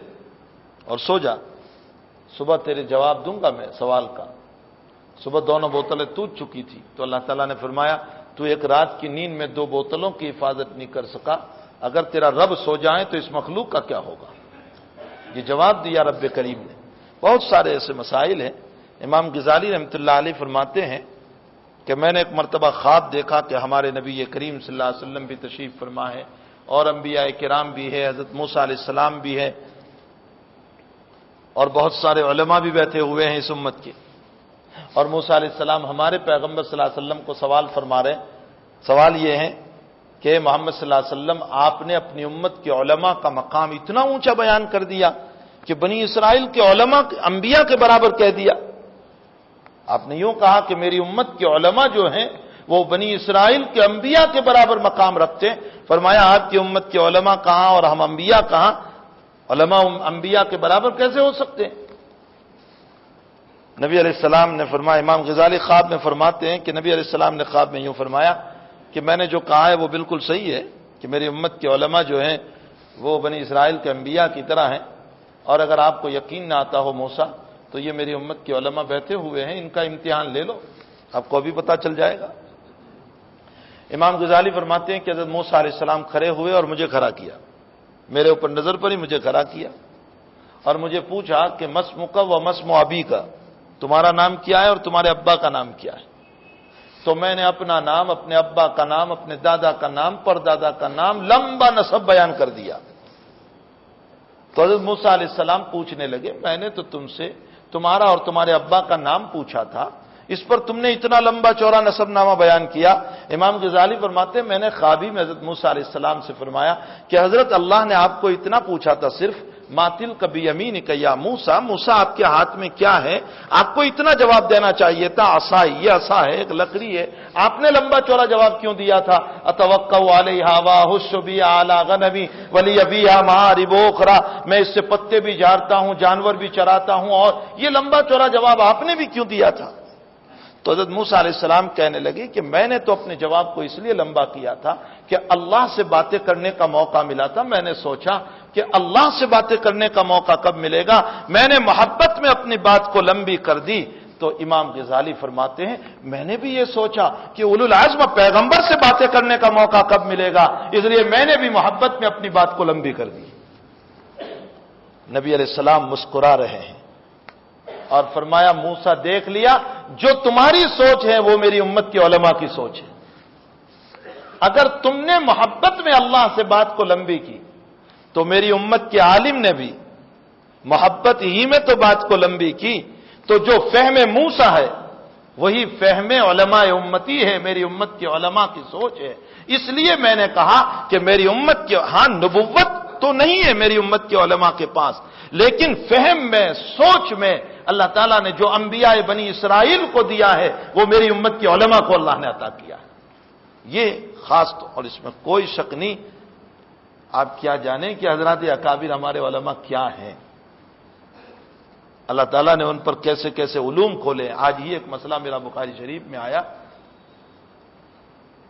اور سو جا، صبح تیرے جواب دوں گا میں سوال کا. صبح دونوں بوتلیں ٹوٹ چکی تھی. تو اللہ تعالیٰ نے فرمایا تو ایک رات کی نیند میں 2 بوتلوں کی حفاظت نہیں کر سکا، اگر تیرا رب سو جائے تو اس مخلوق کا کیا ہوگا؟ یہ جواب دیا رب کریم نے. بہت سارے ایسے مسائل ہیں. امام غزالی رحمۃ اللہ علیہ فرماتے ہیں کہ میں نے ایک مرتبہ خواب دیکھا کہ ہمارے نبی کریم صلی اللہ علیہ وسلم بھی تشریف فرما ہے اور انبیاء کرام بھی ہے، حضرت موسیٰ علیہ السلام بھی ہے، اور بہت سارے علماء بھی بیٹھے ہوئے ہیں اس امت کے. اور موسیٰ علیہ السلام ہمارے پیغمبر صلی اللہ علیہ وسلم کو سوال فرما رہے ہیں. سوال یہ ہے کہ محمد صلی اللہ علیہ وسلم آپ نے اپنی امت کے علماء کا مقام اتنا اونچا بیان کر دیا کہ بنی اسرائیل کے علماء انبیاء کے برابر کہہ دیا. آپ نے یوں کہا کہ میری امت کے علماء جو ہیں وہ بنی اسرائیل کے انبیاء کے برابر مقام رکھتے ہیں. فرمایا آپ کی امت کے علماء کہاں اور ہم انبیاء کہاں؟ علماء انبیاء کے برابر کیسے ہو سکتے ہیں؟ نبی علیہ السلام نے فرمایا، امام غزالی خواب میں فرماتے ہیں کہ نبی علیہ السلام نے خواب میں یوں فرمایا کہ میں نے جو کہا ہے وہ بالکل صحیح ہے کہ میری امت کے علماء جو ہیں وہ بنی اسرائیل کے انبیاء کی طرح ہیں، اور اگر آپ کو یقین نہ آتا ہو موسیٰ تو یہ میری امت کے علماء بیٹھے ہوئے ہیں، ان کا امتحان لے لو، آپ کو ابھی پتہ چل جائے گا. امام غزالی فرماتے ہیں کہ حضرت موسیٰ علیہ السلام کھڑے ہوئے اور مجھے کھڑا کیا، میرے اوپر نظر پڑی، مجھے کھڑا کیا اور مجھے پوچھا کہ مسمک و مسم ابی کا، تمہارا نام کیا ہے اور تمہارے ابا کا نام کیا ہے؟ تو میں نے اپنا نام، اپنے ابا کا نام، اپنے دادا کا نام، پردادا کا نام، لمبا نسب بیان کر دیا. تو حضرت موسیٰ علیہ السلام پوچھنے لگے میں نے تو تم سے تمہارا اور تمہارے ابا کا نام پوچھا تھا، اس پر تم نے اتنا لمبا چوڑا نسب نامہ بیان کیا. امام غزالی فرماتے ہیں میں نے خوابی میں حضرت موسیٰ علیہ السلام سے فرمایا کہ حضرت اللہ نے آپ کو اتنا پوچھا تھا صرف ماتل کبھی یمین یا موسیٰ، موسیٰ آپ کے ہاتھ میں کیا ہے؟ آپ کو اتنا جواب دینا چاہیے تھا، عصا، یہ عصا ہے، ایک لکڑی ہے. آپ نے لمبا چوڑا جواب کیوں دیا تھا؟ اتوقع علیہا واہش بی اعلی غنمی ولی بیہا مآرب اخرى، میں اس سے پتے بھی جھاڑتا ہوں، جانور بھی چراتا ہوں، اور یہ لمبا چوڑا جواب آپ نے بھی کیوں دیا تھا؟ تو حضرت موسیٰ علیہ السلام کہنے لگے کہ میں نے تو اپنے جواب کو اس لیے لمبا کیا تھا کہ اللہ سے باتیں کرنے کا موقع ملا تھا. میں نے سوچا کہ اللہ سے باتیں کرنے کا موقع کب ملے گا، میں نے محبت میں اپنی بات کو لمبی کر دی. تو امام غزالی فرماتے ہیں میں نے بھی یہ سوچا کہ اولو العزم پیغمبر سے باتیں کرنے کا موقع کب ملے گا، اس لیے میں نے بھی محبت میں اپنی بات کو لمبی کر دی. نبی علیہ السلام مسکرا رہے ہیں اور فرمایا موسیٰ دیکھ لیا جو تمہاری سوچ ہے وہ میری امت کے علماء کی سوچ ہے. اگر تم نے محبت میں اللہ سے بات کو لمبی کی تو میری امت کے عالم نے بھی محبت ہی میں تو بات کو لمبی کی. تو جو فہم موسیٰ ہے وہی فہم علماء امتی ہے، میری امت کے علماء کی سوچ ہے. اس لیے میں نے کہا کہ میری امت کے ہاں نبوت تو نہیں ہے میری امت کے علماء کے پاس، لیکن فہم میں، سوچ میں اللہ تعالیٰ نے جو انبیاء بنی اسرائیل کو دیا ہے وہ میری امت کے علماء کو اللہ نے عطا کیا ہے، یہ خاص طور، اور اس میں کوئی شک نہیں۔ آپ کیا جانیں کہ حضرات اکابر ہمارے علماء کیا ہیں، اللہ تعالیٰ نے ان پر کیسے کیسے علوم کھولے۔ آج ہی ایک مسئلہ میرا بخاری شریف میں آیا،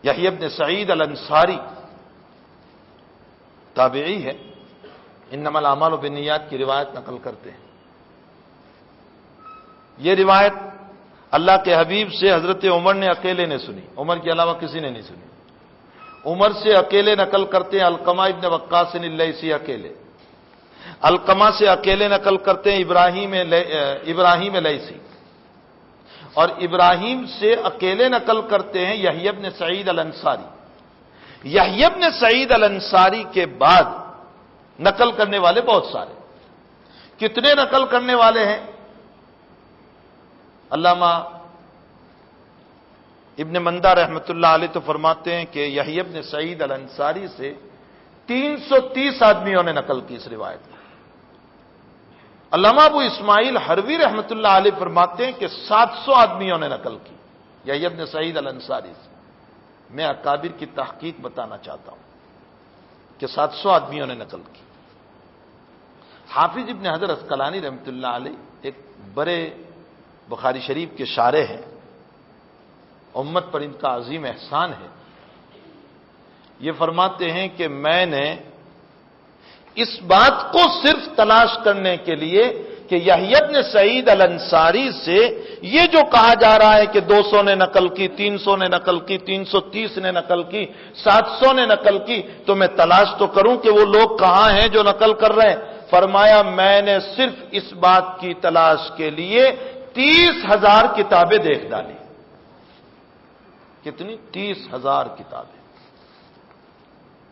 یحییٰ ابن سعید الانصاری تابعی ہے، انما الاعمال بالنیات کی روایت نقل کرتے ہیں۔ یہ روایت اللہ کے حبیب سے حضرت عمر نے اکیلے نے سنی، عمر کے علاوہ کسی نے نہیں سنی۔ عمر سے اکیلے نقل کرتے ہیں علقمہ ابن وقاص اللیثی، اکیلے۔ علقمہ سے اکیلے نقل کرتے ہیں ابراہیم لیثی، اور ابراہیم سے اکیلے نقل کرتے ہیں یحییٰ ابن سعید الانصاری۔ یحییٰ ابن سعید الانصاری کے بعد نقل کرنے والے بہت سارے، کتنے نقل کرنے والے ہیں؟ علامہ ابن مندہ رحمۃ اللہ علیہ تو فرماتے ہیں کہ یحییٰ ابن سعید الانصاری سے 330 آدمیوں نے نقل کی اس روایت کو۔ علامہ ابو اسماعیل حروی رحمۃ اللہ علیہ فرماتے ہیں کہ 700 آدمیوں نے نقل کی یحییٰ ابن سعید الانصاری سے۔ میں اکابر کی تحقیق بتانا چاہتا ہوں کہ 700 آدمیوں نے نقل کی۔ حافظ ابن حجر عسقلانی رحمۃ اللہ علیہ ایک بڑے بخاری شریف کے شارح ہیں، امت پر ان کا عظیم احسان ہے۔ یہ فرماتے ہیں کہ میں نے اس بات کو صرف تلاش کرنے کے لیے کہ یحییٰ ابن سعید الانصاری سے یہ جو کہا جا رہا ہے کہ 200 نے نقل کی، 300 نے نقل کی، 330 نے نقل کی، 700 نے نقل کی، تو میں تلاش تو کروں کہ وہ لوگ کہاں ہیں جو نقل کر رہے ہیں۔ فرمایا میں نے صرف اس بات کی تلاش کے لیے 30,000 کتابیں دیکھ ڈالی۔ کتنی؟ 30,000 کتابیں،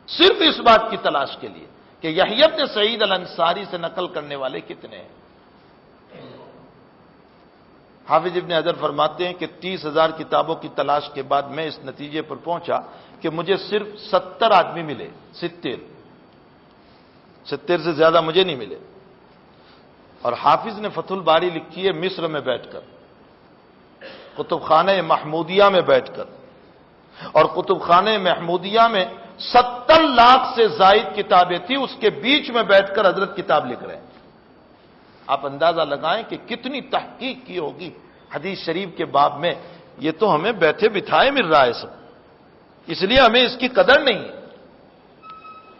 صرف اس بات کی تلاش کے لیے کہ یحییٰ ابن سعید الانصاری سے نقل کرنے والے کتنے ہیں۔ حافظ ابن حجر فرماتے ہیں کہ 30,000 کتابوں کی تلاش کے بعد میں اس نتیجے پر پہنچا کہ مجھے صرف 70 آدمی ملے، 70 سے زیادہ مجھے نہیں ملے۔ اور حافظ نے فتح الباری لکھی ہے مصر میں بیٹھ کر، کتب خانہ محمودیہ میں بیٹھ کر، اور کتب خانہ محمودیہ میں 70 لاکھ سے زائد کتابیں تھیں، اس کے بیچ میں بیٹھ کر حضرت کتاب لکھ رہے ہیں۔ آپ اندازہ لگائیں کہ کتنی تحقیق کی ہوگی حدیث شریف کے باب میں۔ یہ تو ہمیں بیٹھے بٹھائے مل رہا ہے سب، اس لیے ہمیں اس کی قدر نہیں ہے،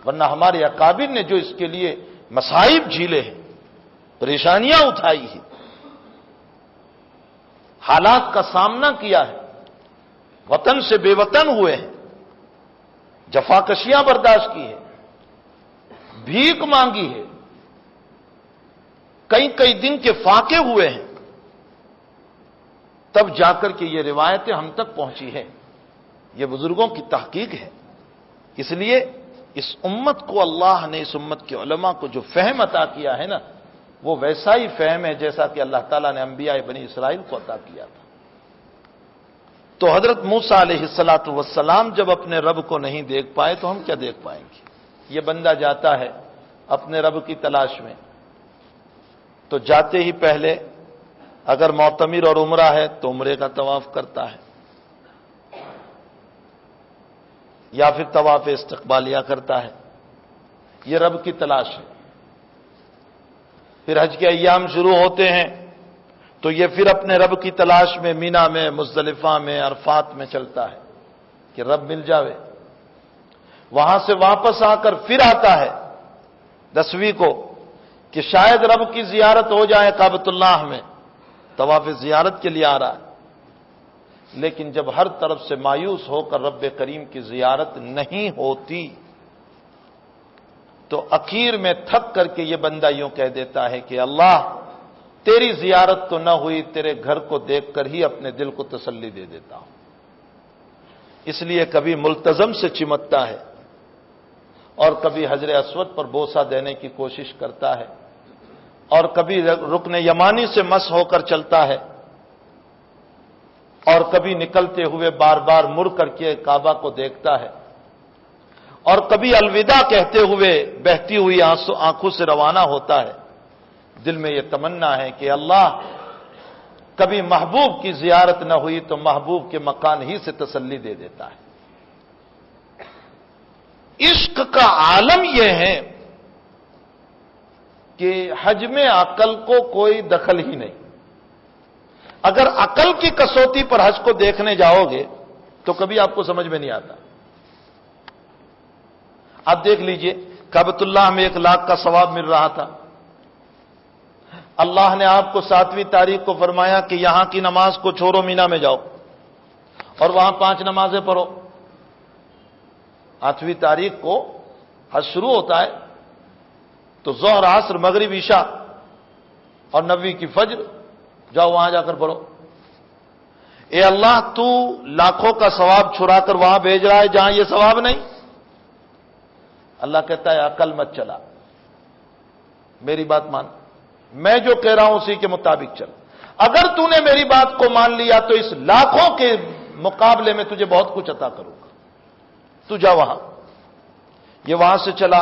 ورنہ ہمارے اکابر نے جو اس کے لیے مصائب جھیلے ہیں، پریشانیاں اٹھائی ہیں، حالات کا سامنا کیا ہے، وطن سے بے وطن ہوئے ہیں، جفاکشیاں برداشت کی ہے، بھیک مانگی ہے، کئی دن کے فاقے ہوئے ہیں، تب جا کر کے یہ روایتیں ہم تک پہنچی ہیں۔ یہ بزرگوں کی تحقیق ہے۔ اس لیے اس امت کو اللہ نے، اس امت کے علماء کو جو فہم عطا کیا ہے نا، وہ ویسا ہی فہم ہے جیسا کہ اللہ تعالیٰ نے انبیاء بنی اسرائیل کو عطا کیا تھا۔ تو حضرت موسیٰ علیہ الصلاۃ والسلام جب اپنے رب کو نہیں دیکھ پائے تو ہم کیا دیکھ پائیں گے؟ یہ بندہ جاتا ہے اپنے رب کی تلاش میں، تو جاتے ہی پہلے اگر معتمر اور عمرہ ہے تو عمرے کا طواف کرتا ہے، یا پھر طواف استقبالیہ کرتا ہے، یہ رب کی تلاش ہے۔ پھر حج کے ایام شروع ہوتے ہیں تو یہ پھر اپنے رب کی تلاش میں مینا میں، مزدلفہ میں، عرفات میں چلتا ہے کہ رب مل جاوے۔ وہاں سے واپس آ کر پھر آتا ہے 10ویں کو کہ شاید رب کی زیارت ہو جائے کعبۃ اللہ میں، طواف زیارت کے لیے آ رہا ہے، لیکن جب ہر طرف سے مایوس ہو کر رب کریم کی زیارت نہیں ہوتی تو اخیر میں تھک کر کے یہ بندہ یوں کہہ دیتا ہے کہ اللہ تیری زیارت تو نہ ہوئی، تیرے گھر کو دیکھ کر ہی اپنے دل کو تسلی دے دیتا ہوں۔ اس لیے کبھی ملتزم سے چمٹتا ہے اور کبھی حجر اسود پر بوسہ دینے کی کوشش کرتا ہے، اور کبھی رکن یمانی سے مس ہو کر چلتا ہے، اور کبھی نکلتے ہوئے بار بار مڑ کر کے کعبہ کو دیکھتا ہے، اور کبھی الوداع کہتے ہوئے بہتی ہوئی آنکھوں سے روانہ ہوتا ہے، دل میں یہ تمنا ہے کہ اللہ کبھی محبوب کی زیارت نہ ہوئی تو محبوب کے مکان ہی سے تسلی دے دیتا ہے۔ عشق کا عالم یہ ہے کہ حج میں عقل کو کوئی دخل ہی نہیں۔ اگر عقل کی کسوٹی پر حج کو دیکھنے جاؤ گے تو کبھی آپ کو سمجھ میں نہیں آتا۔ آپ دیکھ لیجئے کعبۃ اللہ میں 1 لاکھ کا ثواب مل رہا تھا، اللہ نے آپ کو 7ویں تاریخ کو فرمایا کہ یہاں کی نماز کو چھوڑو، مینا میں جاؤ اور وہاں 5 نمازیں پڑھو۔ 8ویں تاریخ کو حج شروع ہوتا ہے تو ظہر، عصر، مغرب، عشاء اور 9ویں کی فجر، جاؤ وہاں جا کر پڑھو۔ اے اللہ، تو لاکھوں کا ثواب چھڑا کر وہاں بھیج رہا ہے جہاں یہ ثواب نہیں۔ اللہ کہتا ہے عقل مت چلا، میری بات مان، میں جو کہہ رہا ہوں اسی کے مطابق چل۔ اگر تو نے میری بات کو مان لیا تو اس لاکھوں کے مقابلے میں تجھے بہت کچھ عطا کروں گا، تو جا وہاں۔ یہ وہاں سے چلا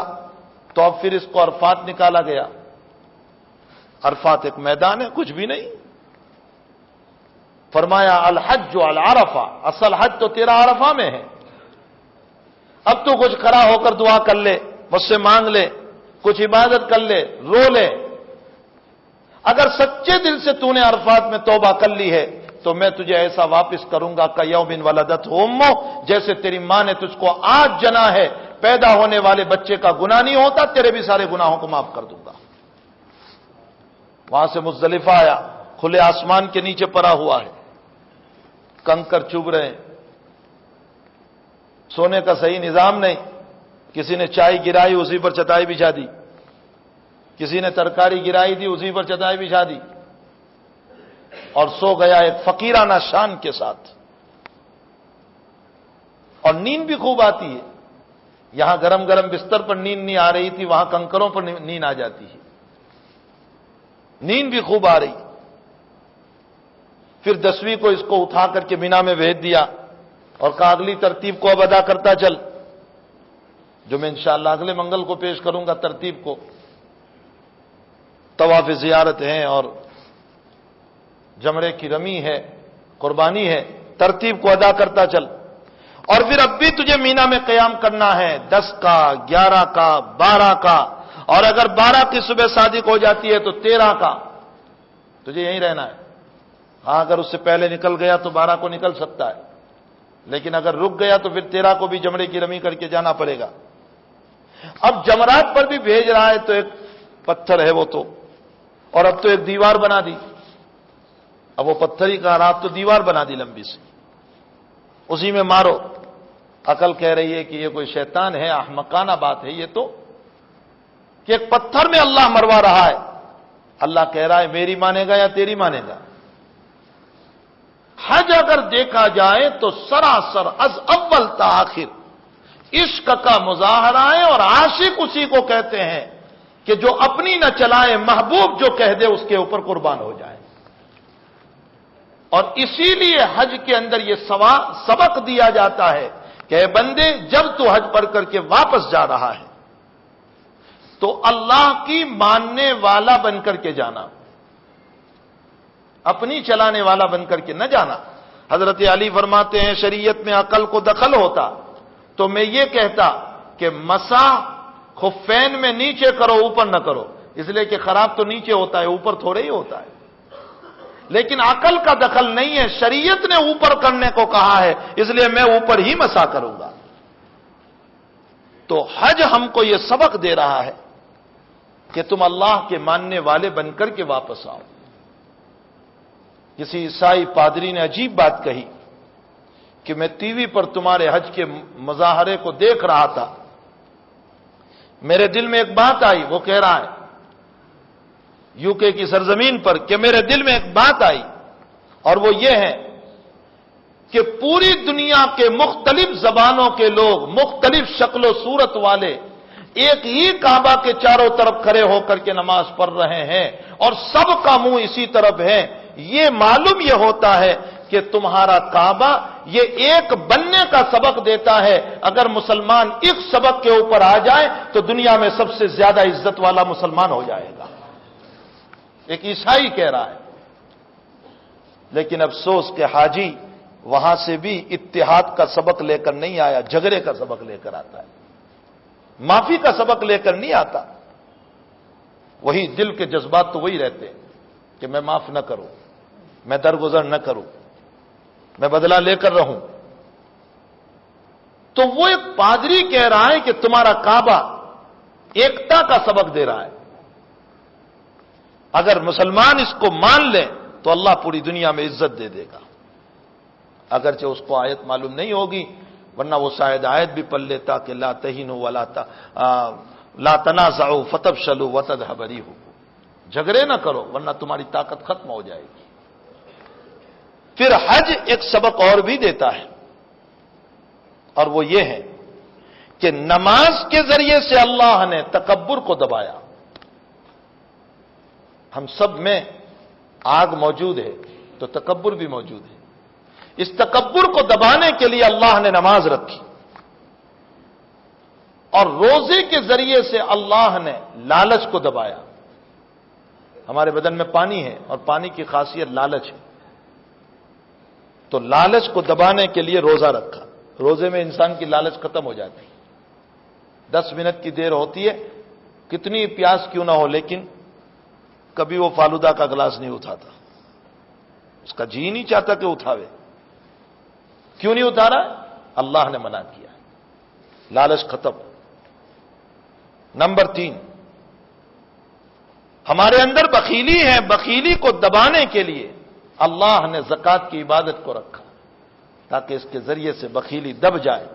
تو اب پھر اس کو عرفات نکالا گیا۔ عرفات ایک میدان ہے، کچھ بھی نہیں۔ فرمایا الحج علی عرفہ، اصل حج تو تیرا عرفہ میں ہے۔ اب تو کچھ کھڑا ہو کر دعا کر لے، مجھ سے مانگ لے، کچھ عبادت کر لے، رو لے۔ اگر سچے دل سے تو نے عرفات میں توبہ کر لی ہے تو میں تجھے ایسا واپس کروں گا کہ یوم ولدت امہ، جیسے تیری ماں نے تجھ کو آج جنا ہے، پیدا ہونے والے بچے کا گناہ نہیں ہوتا، تیرے بھی سارے گناہوں کو معاف کر دوں گا۔ وہاں سے مزدلفہ آیا، کھلے آسمان کے نیچے پڑا ہوا ہے، کنکر چوب رہے ہیں، سونے کا صحیح نظام نہیں، کسی نے چائے گرائی اسی پر چٹائی بچھا دی، کسی نے ترکاری گرائی دی اسی پر چٹائی بچھا دی، اور سو گیا ایک فقیرانہ شان کے ساتھ۔ اور نیند بھی خوب آتی ہے، یہاں گرم گرم بستر پر نیند نہیں آ رہی تھی، وہاں کنکروں پر نیند آ جاتی ہے، نیند بھی خوب آ رہی۔ پھر 10ویں کو اس کو اٹھا کر کے مینا میں بھیج دیا اور کہا اگلی ترتیب کو اب ادا کرتا چل، جو میں انشاءاللہ اگلے منگل کو پیش کروں گا ترتیب کو۔ طواف زیارت ہے اور جمرے کی رمی ہے، قربانی ہے، ترتیب کو ادا کرتا چل۔ اور پھر اب بھی تجھے مینا میں قیام کرنا ہے، 10 کا، 11 کا، 12 کا، اور اگر 12 کی صبح صادق ہو جاتی ہے تو 13 کا، تجھے یہیں رہنا ہے۔ ہاں اگر اس سے پہلے نکل گیا تو 12 کو نکل سکتا ہے، لیکن اگر رک گیا تو پھر 13 کو بھی جمرے کی رمی کر کے جانا پڑے گا۔ اب جمرات پر بھی بھیج رہا ہے تو ایک پتھر ہے وہ تو، اور اب تو ایک دیوار بنا دی، اب وہ پتھر ہی کا رات تو دیوار بنا دی لمبی سی، اسی میں مارو۔ عقل کہہ رہی ہے کہ یہ کوئی شیطان ہے، احمقانہ بات ہے یہ تو، کہ ایک پتھر میں اللہ مروا رہا ہے۔ اللہ کہہ رہا ہے میری مانے گا یا تیری مانے گا؟ حج اگر دیکھا جائے تو سراسر از اول تا آخر عشق کا مظاہرہ ہے، اور عاشق اسی کو کہتے ہیں کہ جو اپنی نہ چلائے، محبوب جو کہہ دے اس کے اوپر قربان ہو جائے۔ اور اسی لیے حج کے اندر یہ سبق دیا جاتا ہے کہ اے بندے، جب تو حج پڑھ کر کے واپس جا رہا ہے تو اللہ کی ماننے والا بن کر کے جانا، اپنی چلانے والا بن کر کے نہ جانا۔ حضرت علی فرماتے ہیں شریعت میں عقل کو دخل ہوتا تو میں یہ کہتا کہ مسح خفین میں نیچے کرو، اوپر نہ کرو، اس لیے کہ خراب تو نیچے ہوتا ہے، اوپر تھوڑے ہی ہوتا ہے۔ لیکن عقل کا دخل نہیں ہے، شریعت نے اوپر کرنے کو کہا ہے، اس لیے میں اوپر ہی مسح کروں گا۔ تو حج ہم کو یہ سبق دے رہا ہے کہ تم اللہ کے ماننے والے بن کر کے واپس آؤ۔ کسی عیسائی پادری نے عجیب بات کہی کہ میں ٹی وی پر تمہارے حج کے مظاہرے کو دیکھ رہا تھا، میرے دل میں ایک بات آئی، وہ کہہ رہا ہے یو کے کی سرزمین پر، کہ میرے دل میں ایک بات آئی اور وہ یہ ہے کہ پوری دنیا کے مختلف زبانوں کے لوگ، مختلف شکل و صورت والے ایک ہی کعبہ کے چاروں طرف کھڑے ہو کر کے نماز پڑھ رہے ہیں اور سب کا منہ اسی طرف ہے۔ یہ معلوم یہ ہوتا ہے کہ تمہارا کعبہ یہ ایک بننے کا سبق دیتا ہے. اگر مسلمان ایک سبق کے اوپر آ جائے تو دنیا میں سب سے زیادہ عزت والا مسلمان ہو جائے گا. ایک عیسائی کہہ رہا ہے. لیکن افسوس کہ حاجی وہاں سے بھی اتحاد کا سبق لے کر نہیں آیا، جھگڑے کا سبق لے کر آتا ہے، معافی کا سبق لے کر نہیں آتا. وہی دل کے جذبات تو وہی رہتے ہیں کہ میں معاف نہ کروں، میں درگزر نہ کروں، میں بدلہ لے کر رہوں. تو وہ ایک پادری کہہ رہا ہے کہ تمہارا کعبہ ایکتا کا سبق دے رہا ہے. اگر مسلمان اس کو مان لیں تو اللہ پوری دنیا میں عزت دے دے گا. اگرچہ اس کو آیت معلوم نہیں ہوگی، ورنہ وہ شاید آیت بھی پڑھ لیتا کہ لا تہینوا ولا تنازعوا فتفشلوا وتذهب ريحكم، جھگڑے نہ کرو ورنہ تمہاری طاقت ختم ہو جائے گی. پھر حج ایک سبق اور بھی دیتا ہے، اور وہ یہ ہے کہ نماز کے ذریعے سے اللہ نے تکبر کو دبایا. ہم سب میں آگ موجود ہے تو تکبر بھی موجود ہے. اس تکبر کو دبانے کے لیے اللہ نے نماز رکھی، اور روزے کے ذریعے سے اللہ نے لالچ کو دبایا. ہمارے بدن میں پانی ہے اور پانی کی خاصیت لالچ ہے، تو لالچ کو دبانے کے لیے روزہ رکھا. روزے میں انسان کی لالچ ختم ہو جاتی ہے. 10 منٹ کی دیر ہوتی ہے، کتنی پیاس کیوں نہ ہو، لیکن کبھی وہ فالودہ کا گلاس نہیں اٹھاتا، اس کا جی نہیں چاہتا کہ اٹھاوے. کیوں نہیں اتارا؟ اللہ نے منع کیا. لالچ ختم. نمبر 3، ہمارے اندر بخیلی ہے، بخیلی کو دبانے کے لیے اللہ نے زکوٰۃ کی عبادت کو رکھا تاکہ اس کے ذریعے سے بخیلی دب جائے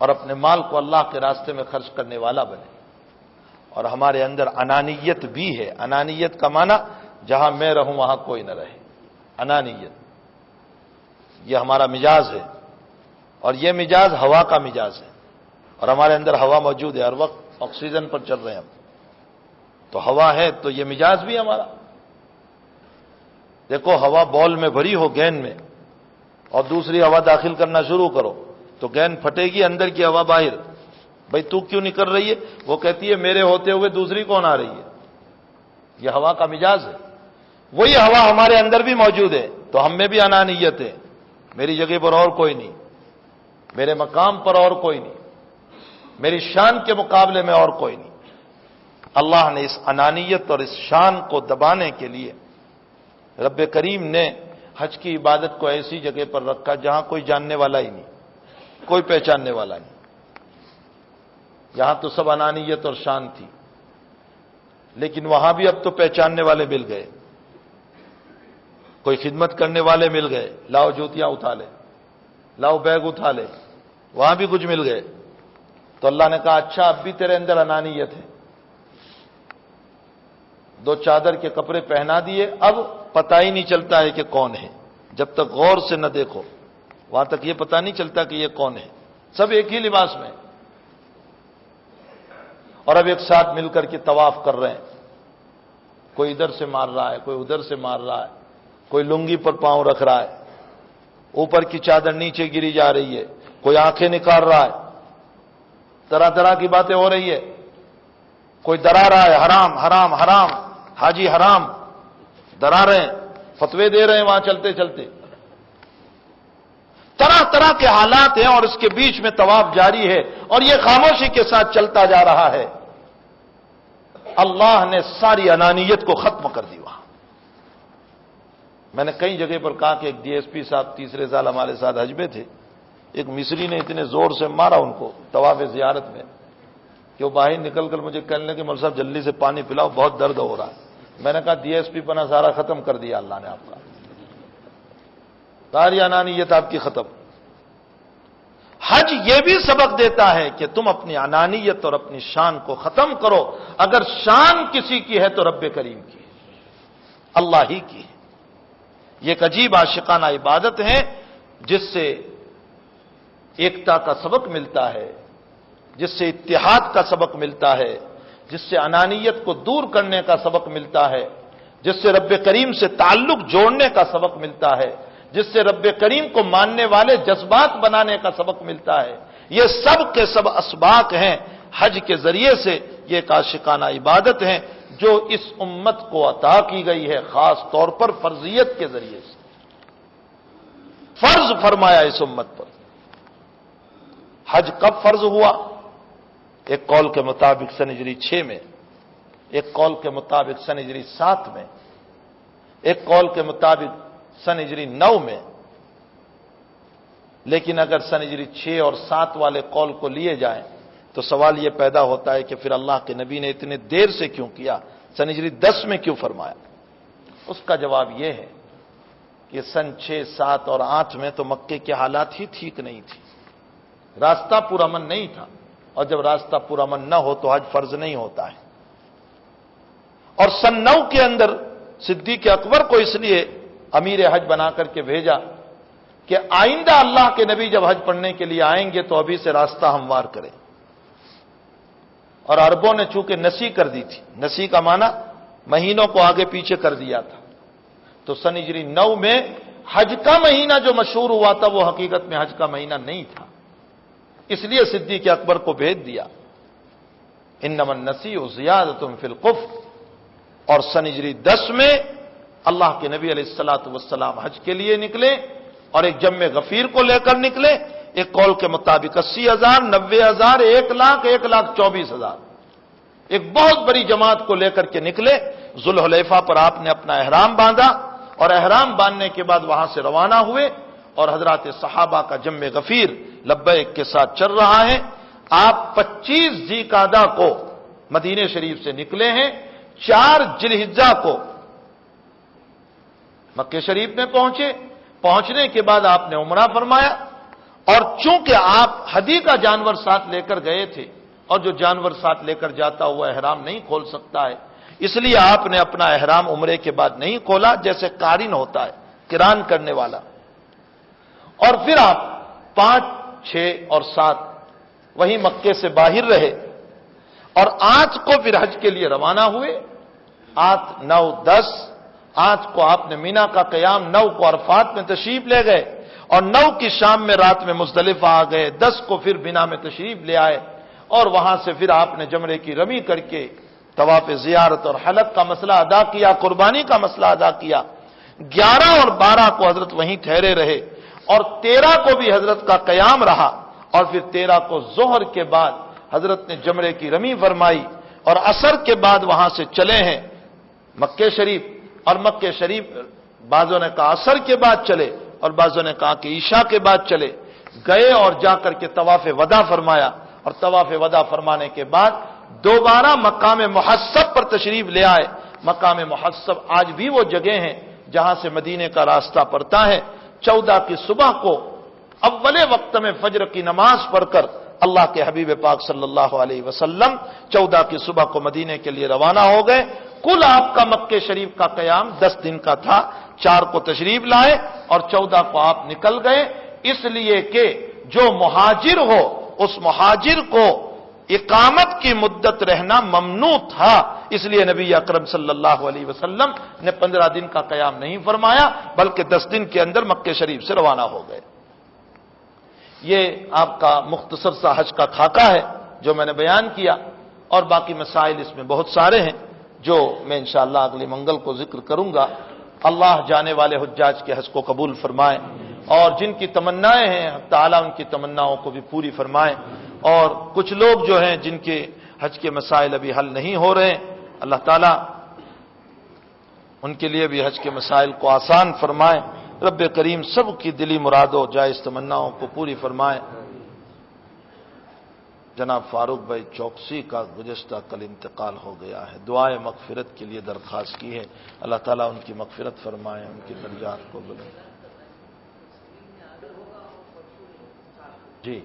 اور اپنے مال کو اللہ کے راستے میں خرچ کرنے والا بنے. اور ہمارے اندر انانیت بھی ہے. انانیت کا معنی جہاں میں رہوں وہاں کوئی نہ رہے. انانیت یہ ہمارا مزاج ہے، اور یہ مزاج ہوا کا مزاج ہے، اور ہمارے اندر ہوا موجود ہے. ہر وقت آکسیجن پر چل رہے ہیں ہم، تو ہوا ہے تو یہ مزاج بھی ہمارا. دیکھو ہوا بال میں بھری ہو گیند میں، اور دوسری ہوا داخل کرنا شروع کرو تو گیند پھٹے گی، اندر کی ہوا باہر. بھئی تو کیوں نہیں کر رہی ہے؟ وہ کہتی ہے میرے ہوتے ہوئے دوسری کون آ رہی ہے. یہ ہوا کا مزاج ہے. وہی ہوا ہمارے اندر بھی موجود ہے، تو ہم میں بھی انانیت ہے. میری جگہ پر اور کوئی نہیں، میرے مقام پر اور کوئی نہیں، میری شان کے مقابلے میں اور کوئی نہیں. اللہ نے اس انانیت اور اس شان کو دبانے کے لیے رب کریم نے حج کی عبادت کو ایسی جگہ پر رکھا جہاں کوئی جاننے والا ہی نہیں، کوئی پہچاننے والا نہیں. یہاں تو سب انانیت اور شان تھی، لیکن وہاں بھی اب تو پہچاننے والے مل گئے، کوئی خدمت کرنے والے مل گئے. لاؤ جوتیاں اٹھا لے، لاؤ بیگ اٹھا لے، وہاں بھی کچھ مل گئے. تو اللہ نے کہا اچھا اب بھی تیرے اندر انانیت ہے. 2 چادر کے کپڑے پہنا دیے، اب پتہ ہی نہیں چلتا ہے کہ کون ہے. جب تک غور سے نہ دیکھو وہاں تک یہ پتہ نہیں چلتا کہ یہ کون ہے. سب ایک ہی لباس میں، اور اب ایک ساتھ مل کر کے طواف کر رہے ہیں. کوئی ادھر سے مار رہا ہے، کوئی ادھر سے مار رہا ہے، کوئی لنگی پر پاؤں رکھ رہا ہے، اوپر کی چادر نیچے گری جا رہی ہے، کوئی آنکھیں نکال رہا ہے، طرح طرح کی باتیں ہو رہی ہے. کوئی ڈرا رہا ہے حرام حرام حرام، حاجی حرام، ڈرا رہے ہیں، فتوے دے رہے ہیں وہاں چلتے چلتے. طرح طرح کے حالات ہیں، اور اس کے بیچ میں طواف جاری ہے، اور یہ خاموشی کے ساتھ چلتا جا رہا ہے. اللہ نے ساری انانیت کو ختم کر دی وہاں. میں نے کئی جگہ پر کہا کہ ایک ڈی ایس پی صاحب تیسرے سال ہمارے ساتھ حج میں تھے. ایک مصری نے اتنے زور سے مارا ان کو طواف زیارت میں کہ وہ باہر نکل کر مجھے کہنے لگے مول صاحب جلدی سے پانی پلاؤ، بہت درد ہو رہا ہے. میں نے کہا ڈی ایس پی پنا سارا ختم کر دیا اللہ نے آپ کا، ساری انانیت آپ کی ختم. حج یہ بھی سبق دیتا ہے کہ تم اپنی انانیت اور اپنی شان کو ختم کرو. اگر شان کسی کی ہے تو رب کریم کی ہے، اللہ ہی کی ہے. یہ ایک عجیب عاشقانہ عبادت ہے جس سے ایکتا کا سبق ملتا ہے، جس سے اتحاد کا سبق ملتا ہے، جس سے انانیت کو دور کرنے کا سبق ملتا ہے، جس سے رب کریم سے تعلق جوڑنے کا سبق ملتا ہے، جس سے رب کریم کو ماننے والے جذبات بنانے کا سبق ملتا ہے، یہ سب کے سب اسباق ہیں حج کے ذریعے سے، یہ ایک عاشقانہ عبادت ہے جو اس امت کو عطا کی گئی ہے، خاص طور پر فرضیت کے ذریعے سے فرض فرمایا اس امت پر۔ حج کب فرض ہوا؟ ایک قول کے مطابق سن ہجری 6 میں، ایک قول کے مطابق سن ہجری 7 میں، ایک قول کے مطابق سن ہجری 9 میں۔ لیکن اگر سن ہجری 6 اور 7 والے قول کو لیے جائیں تو سوال یہ پیدا ہوتا ہے کہ پھر اللہ کے نبی نے اتنے دیر سے کیوں کیا، سن ہجری 10 میں کیوں فرمایا؟ اس کا جواب یہ ہے کہ سن 6، 7 اور 8 میں تو مکے کے حالات ہی ٹھیک نہیں تھی، راستہ پرامن نہیں تھا، اور جب راستہ پرامن نہ ہو تو حج فرض نہیں ہوتا ہے۔ اور سن 9 کے اندر صدیق اکبر کو اس لیے امیر حج بنا کر کے بھیجا کہ آئندہ اللہ کے نبی جب حج پڑھنے کے لیے آئیں گے تو ابھی سے راستہ ہموار کریں۔ اور عربوں نے چونکہ نسی کر دی تھی، نسی کا معنی مہینوں کو آگے پیچھے کر دیا تھا، تو سن ہجری 9 میں حج کا مہینہ جو مشہور ہوا تھا وہ حقیقت میں حج کا مہینہ نہیں تھا، اس لیے صدیق اکبر کو بھیج دیا۔ انما النسیء زیادۃ فی الکفر۔ اور سن ہجری 10 میں اللہ کے نبی علیہ الصلوۃ والسلام حج کے لیے نکلے اور ایک جم غفیر کو لے کر نکلے، ایک قول کے مطابق 80,000، 90,000، 1,00,000، 1,24,000، ایک بہت بڑی جماعت کو لے کر کے نکلے۔ ذوالحلیفہ پر آپ نے اپنا احرام باندھا، اور احرام باندھنے کے بعد وہاں سے روانہ ہوئے، اور حضرات صحابہ کا جم غفیر لبیک کے ساتھ چل رہا ہے۔ آپ 25 ذی قعدہ کو مدینہ شریف سے نکلے ہیں، 4 ذی الحجہ کو مکہ شریف میں پہنچے، پہنچنے کے بعد آپ نے عمرہ فرمایا، اور چونکہ آپ ہدی کا جانور ساتھ لے کر گئے تھے، اور جو جانور ساتھ لے کر جاتا وہ احرام نہیں کھول سکتا ہے، اس لیے آپ نے اپنا احرام عمرے کے بعد نہیں کھولا جیسے قارن ہوتا ہے، قران کرنے والا۔ اور پھر آپ 5، 6 اور 7 وہیں مکے سے باہر رہے، اور 8 کو پھر حج کے لیے روانہ ہوئے۔ 8، 9، 10، 8 کو آپ نے مینا کا قیام، 9 کو عرفات میں تشریف لے گئے، اور 9 کی شام میں رات میں مزدلفہ آ گئے، 10 کو پھر مینا میں تشریف لے آئے، اور وہاں سے پھر آپ نے جمرے کی رمی کر کے طواف زیارت اور حلق کا مسئلہ ادا کیا، قربانی کا مسئلہ ادا کیا۔ 11 اور 12 کو حضرت وہیں ٹھہرے رہے، اور 13 کو بھی حضرت کا قیام رہا، اور پھر 13 کو ظہر کے بعد حضرت نے جمرے کی رمی فرمائی، اور عصر کے بعد وہاں سے چلے ہیں مکہ شریف، اور مکہ شریف بعضوں نے کہا عصر کے بعد چلے، اور بعضوں نے کہا کہ عشاء کے بعد چلے گئے، اور جا کر کے طواف وداع فرمایا، اور طواف وداع فرمانے کے بعد دوبارہ مقام محصب پر تشریف لے آئے۔ مقام محصب آج بھی وہ جگہ ہیں جہاں سے مدینے کا راستہ پڑتا ہے۔ 14 کی صبح کو اولے وقت میں فجر کی نماز پڑھ کر اللہ کے حبیب پاک صلی اللہ علیہ وسلم 14 کی صبح کو مدینے کے لیے روانہ ہو گئے۔ کل آپ کا مکہ شریف کا قیام 10 دن کا تھا، 4 کو تشریف لائے اور 14 کو آپ نکل گئے، اس لیے کہ جو مہاجر ہو اس مہاجر کو اقامت کی مدت رہنا ممنوع تھا، اس لیے نبی اکرم صلی اللہ علیہ وسلم نے 15 دن کا قیام نہیں فرمایا بلکہ 10 دن کے اندر مکہ شریف سے روانہ ہو گئے۔ یہ آپ کا مختصر سا حج کا خاکہ ہے جو میں نے بیان کیا، اور باقی مسائل اس میں بہت سارے ہیں جو میں انشاءاللہ اگلی منگل کو ذکر کروں گا۔ اللہ جانے والے حجاج کے حج کو قبول فرمائے، اور جن کی تمنائیں ہیں تعالیٰ ان کی تمناؤں کو بھی پوری فرمائے، اور کچھ لوگ جو ہیں جن کے حج کے مسائل ابھی حل نہیں ہو رہے ہیں، اللہ تعالیٰ ان کے لیے بھی حج کے مسائل کو آسان فرمائے۔ رب کریم سب کی دلی مرادوں جائز تمناؤں کو پوری فرمائے۔ جناب فاروق بھائی چوکسی کا گزشتہ کل انتقال ہو گیا ہے، دعائے مغفرت کے لیے درخواست کی ہے، اللہ تعالیٰ ان کی مغفرت فرمائے، ان کی درجات کو بلند۔ جی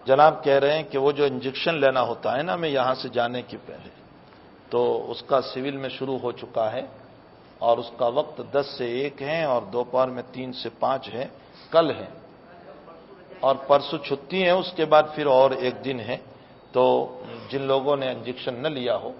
جناب کہہ رہے ہیں کہ وہ جو انجیکشن لینا ہوتا ہے نا میں یہاں سے جانے کے پہلے، تو اس کا سول میں شروع ہو چکا ہے، اور اس کا وقت 10 سے 1 ہے، اور دوپہر میں 3 سے 5 ہے، کل ہے۔ اور پرسوں چھٹی ہے، اس کے بعد پھر اور ایک دن ہے، تو جن لوگوں نے انجیکشن نہ لیا ہو،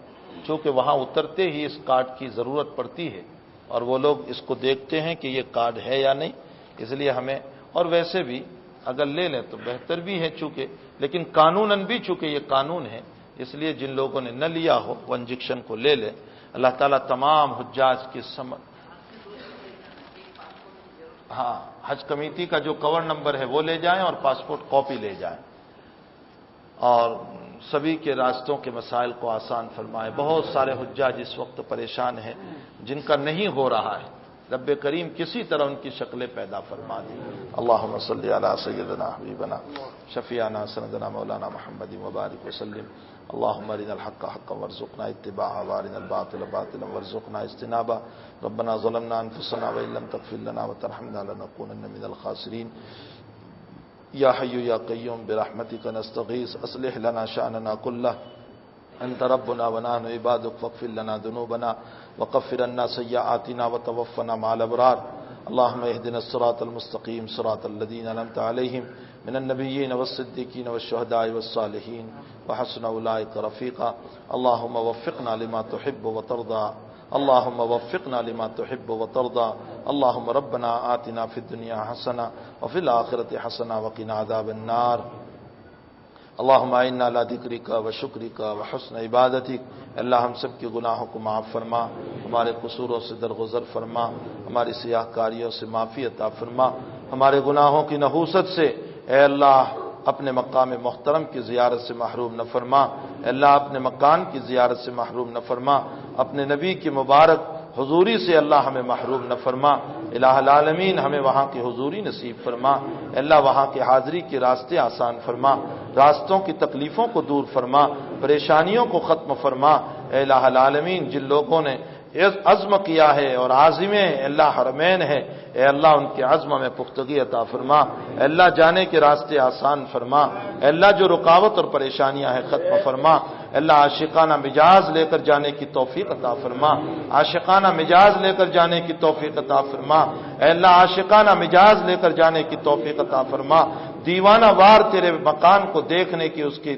چونکہ وہاں اترتے ہی اس کارڈ کی ضرورت پڑتی ہے اور وہ لوگ اس کو دیکھتے ہیں کہ یہ کارڈ ہے یا نہیں، اس لیے ہمیں، اور ویسے بھی اگر لے لیں تو بہتر بھی ہے چونکہ، لیکن قانوناً بھی چونکہ یہ قانون ہے، اس لیے جن لوگوں نے نہ لیا ہو وہ انجیکشن کو لے لیں۔ اللہ تعالیٰ تمام حجاج کی ہاں، حج کمیٹی کا جو کور نمبر ہے وہ لے جائیں اور پاسپورٹ کاپی لے جائیں، اور سبھی کے راستوں کے مسائل کو آسان فرمائے۔ بہت سارے حجاج اس وقت پریشان ہیں جن کا نہیں ہو رہا ہے، رب کریم کسی طرح ان کی شکلیں پیدا فرما دے۔ اللہم صلی علی سیدنا حبیبنا شفیعنا سندنا مولانا محمد مبارک وسلم۔ اللہم ارنا الحق حقا وارزقنا اتباعہ وارنا الباطل باطلا وارزقنا اجتنابہ۔ ربنا ظلمنا انفسنا وان لم تغفر لنا وترحمنا لنکونن من الخاسرین۔ یا حی یا قیوم برحمتک نستغیث اصلح لنا شأننا کلہ انت ربنا ونحن عبادک فاغفر لنا ذنوبنا وکفر عنا سیئاتنا وتوفنا مع الابرار۔ اللهم اهدنا الصراط المستقيم صراط الذين أنعمت عليهم من النبيين والصديقين والشهداء والصالحين وحسن أولئك رفيقا۔ اللهم وفقنا لما تحب وترضى، اللهم وفقنا لما تحب وترضى۔ اللهم ربنا آتنا في الدنيا حسنة وفي الآخرة حسنة وقنا عذاب النار۔ اللهم اعنا على ذکرک و شکرک و حسن عبادتک۔ اللہ ہم سب کے گناہوں کو معاف فرما، ہمارے قصوروں سے درگزر فرما، ہماری سیاہ کاریوں سے معافی عطا فرما، ہمارے گناہوں کی نحوست سے اے اللہ اپنے مقام محترم کی زیارت سے محروم نہ فرما، اے اللہ اپنے مکان کی زیارت سے محروم نہ فرما، اپنے نبی کی مبارک حضوری سے اللہ ہمیں محروم نہ فرما۔ الہ العالمین ہمیں وہاں کی حضوری نصیب فرما، اللہ وہاں کی حاضری کے راستے آسان فرما، راستوں کی تکلیفوں کو دور فرما، پریشانیوں کو ختم فرما۔ اے الہ العالمین جن لوگوں نے عزم کیا ہے اور عازم اللہ حرمین ہے، اے اللہ ان کے عزم میں پختگی عطا فرما، اے اللہ جانے کے راستے آسان فرما، اے اللہ جو رکاوٹ اور پریشانیاں ہیں ختم فرما، اے اللہ عاشقانہ مجاز لے کر جانے کی توفیق عطا فرما، عاشقانہ مجاز لے کر جانے کی توفیق عطا فرما، اے اللہ عاشقانہ مجاز لے کر جانے کی توفیق عطا فرما، دیوانہ وار تیرے مکان کو دیکھنے کی اس کی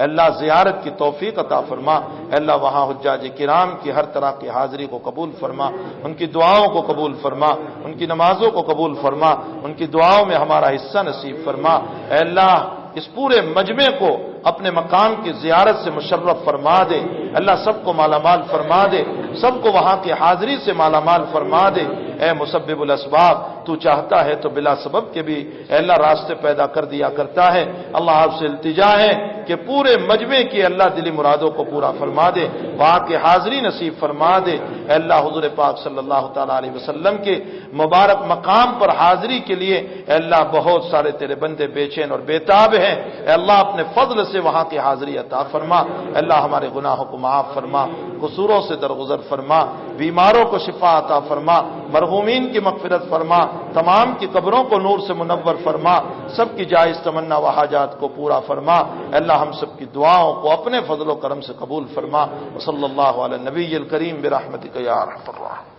اللہ زیارت کی توفیق عطا فرما، اے اللہ وہاں حجاج کرام کی ہر طرح کی حاضری کو قبول فرما، ان کی دعاؤں کو قبول فرما، ان کی نمازوں کو قبول فرما، ان کی دعاؤں میں ہمارا حصہ نصیب فرما، اے اللہ اس پورے مجمع کو اپنے مقام کی زیارت سے مشرف فرما دے، اللہ سب کو مالا مال فرما دے، سب کو وہاں کی حاضری سے مالا مال فرما دے۔ اے مسبب الاسباب تو چاہتا ہے تو بلا سبب کے بھی اے اللہ راستے پیدا کر دیا کرتا ہے۔ اللہ آپ سے التجا ہے کہ پورے مجمع کی اللہ دلی مرادوں کو پورا فرما دے، وہاں کی حاضری نصیب فرما دے۔ اے اللہ حضور پاک صلی اللہ تعالی علیہ وسلم کے مبارک مقام پر حاضری کے لیے اے اللہ بہت سارے تیرے بندے بے چین اور بےتاب ہیں، اے اللہ اپنے فضل سے وہاں کی حاضری عطا فرما، اے اللہ ہمارے گناہوں کو معاف فرما، قصوروں سے درگزر فرما، بیماروں کو شفا عطا فرما، مرحومین کی مغفرت فرما، تمام کی قبروں کو نور سے منور فرما، سب کی جائز تمنا و حاجات کو پورا فرما، اے اللہ ہم سب کی دعاؤں کو اپنے فضل و کرم سے قبول فرما۔ وصلی اللہ علی النبی الکریم برحمتک یا ارحم الراحمین۔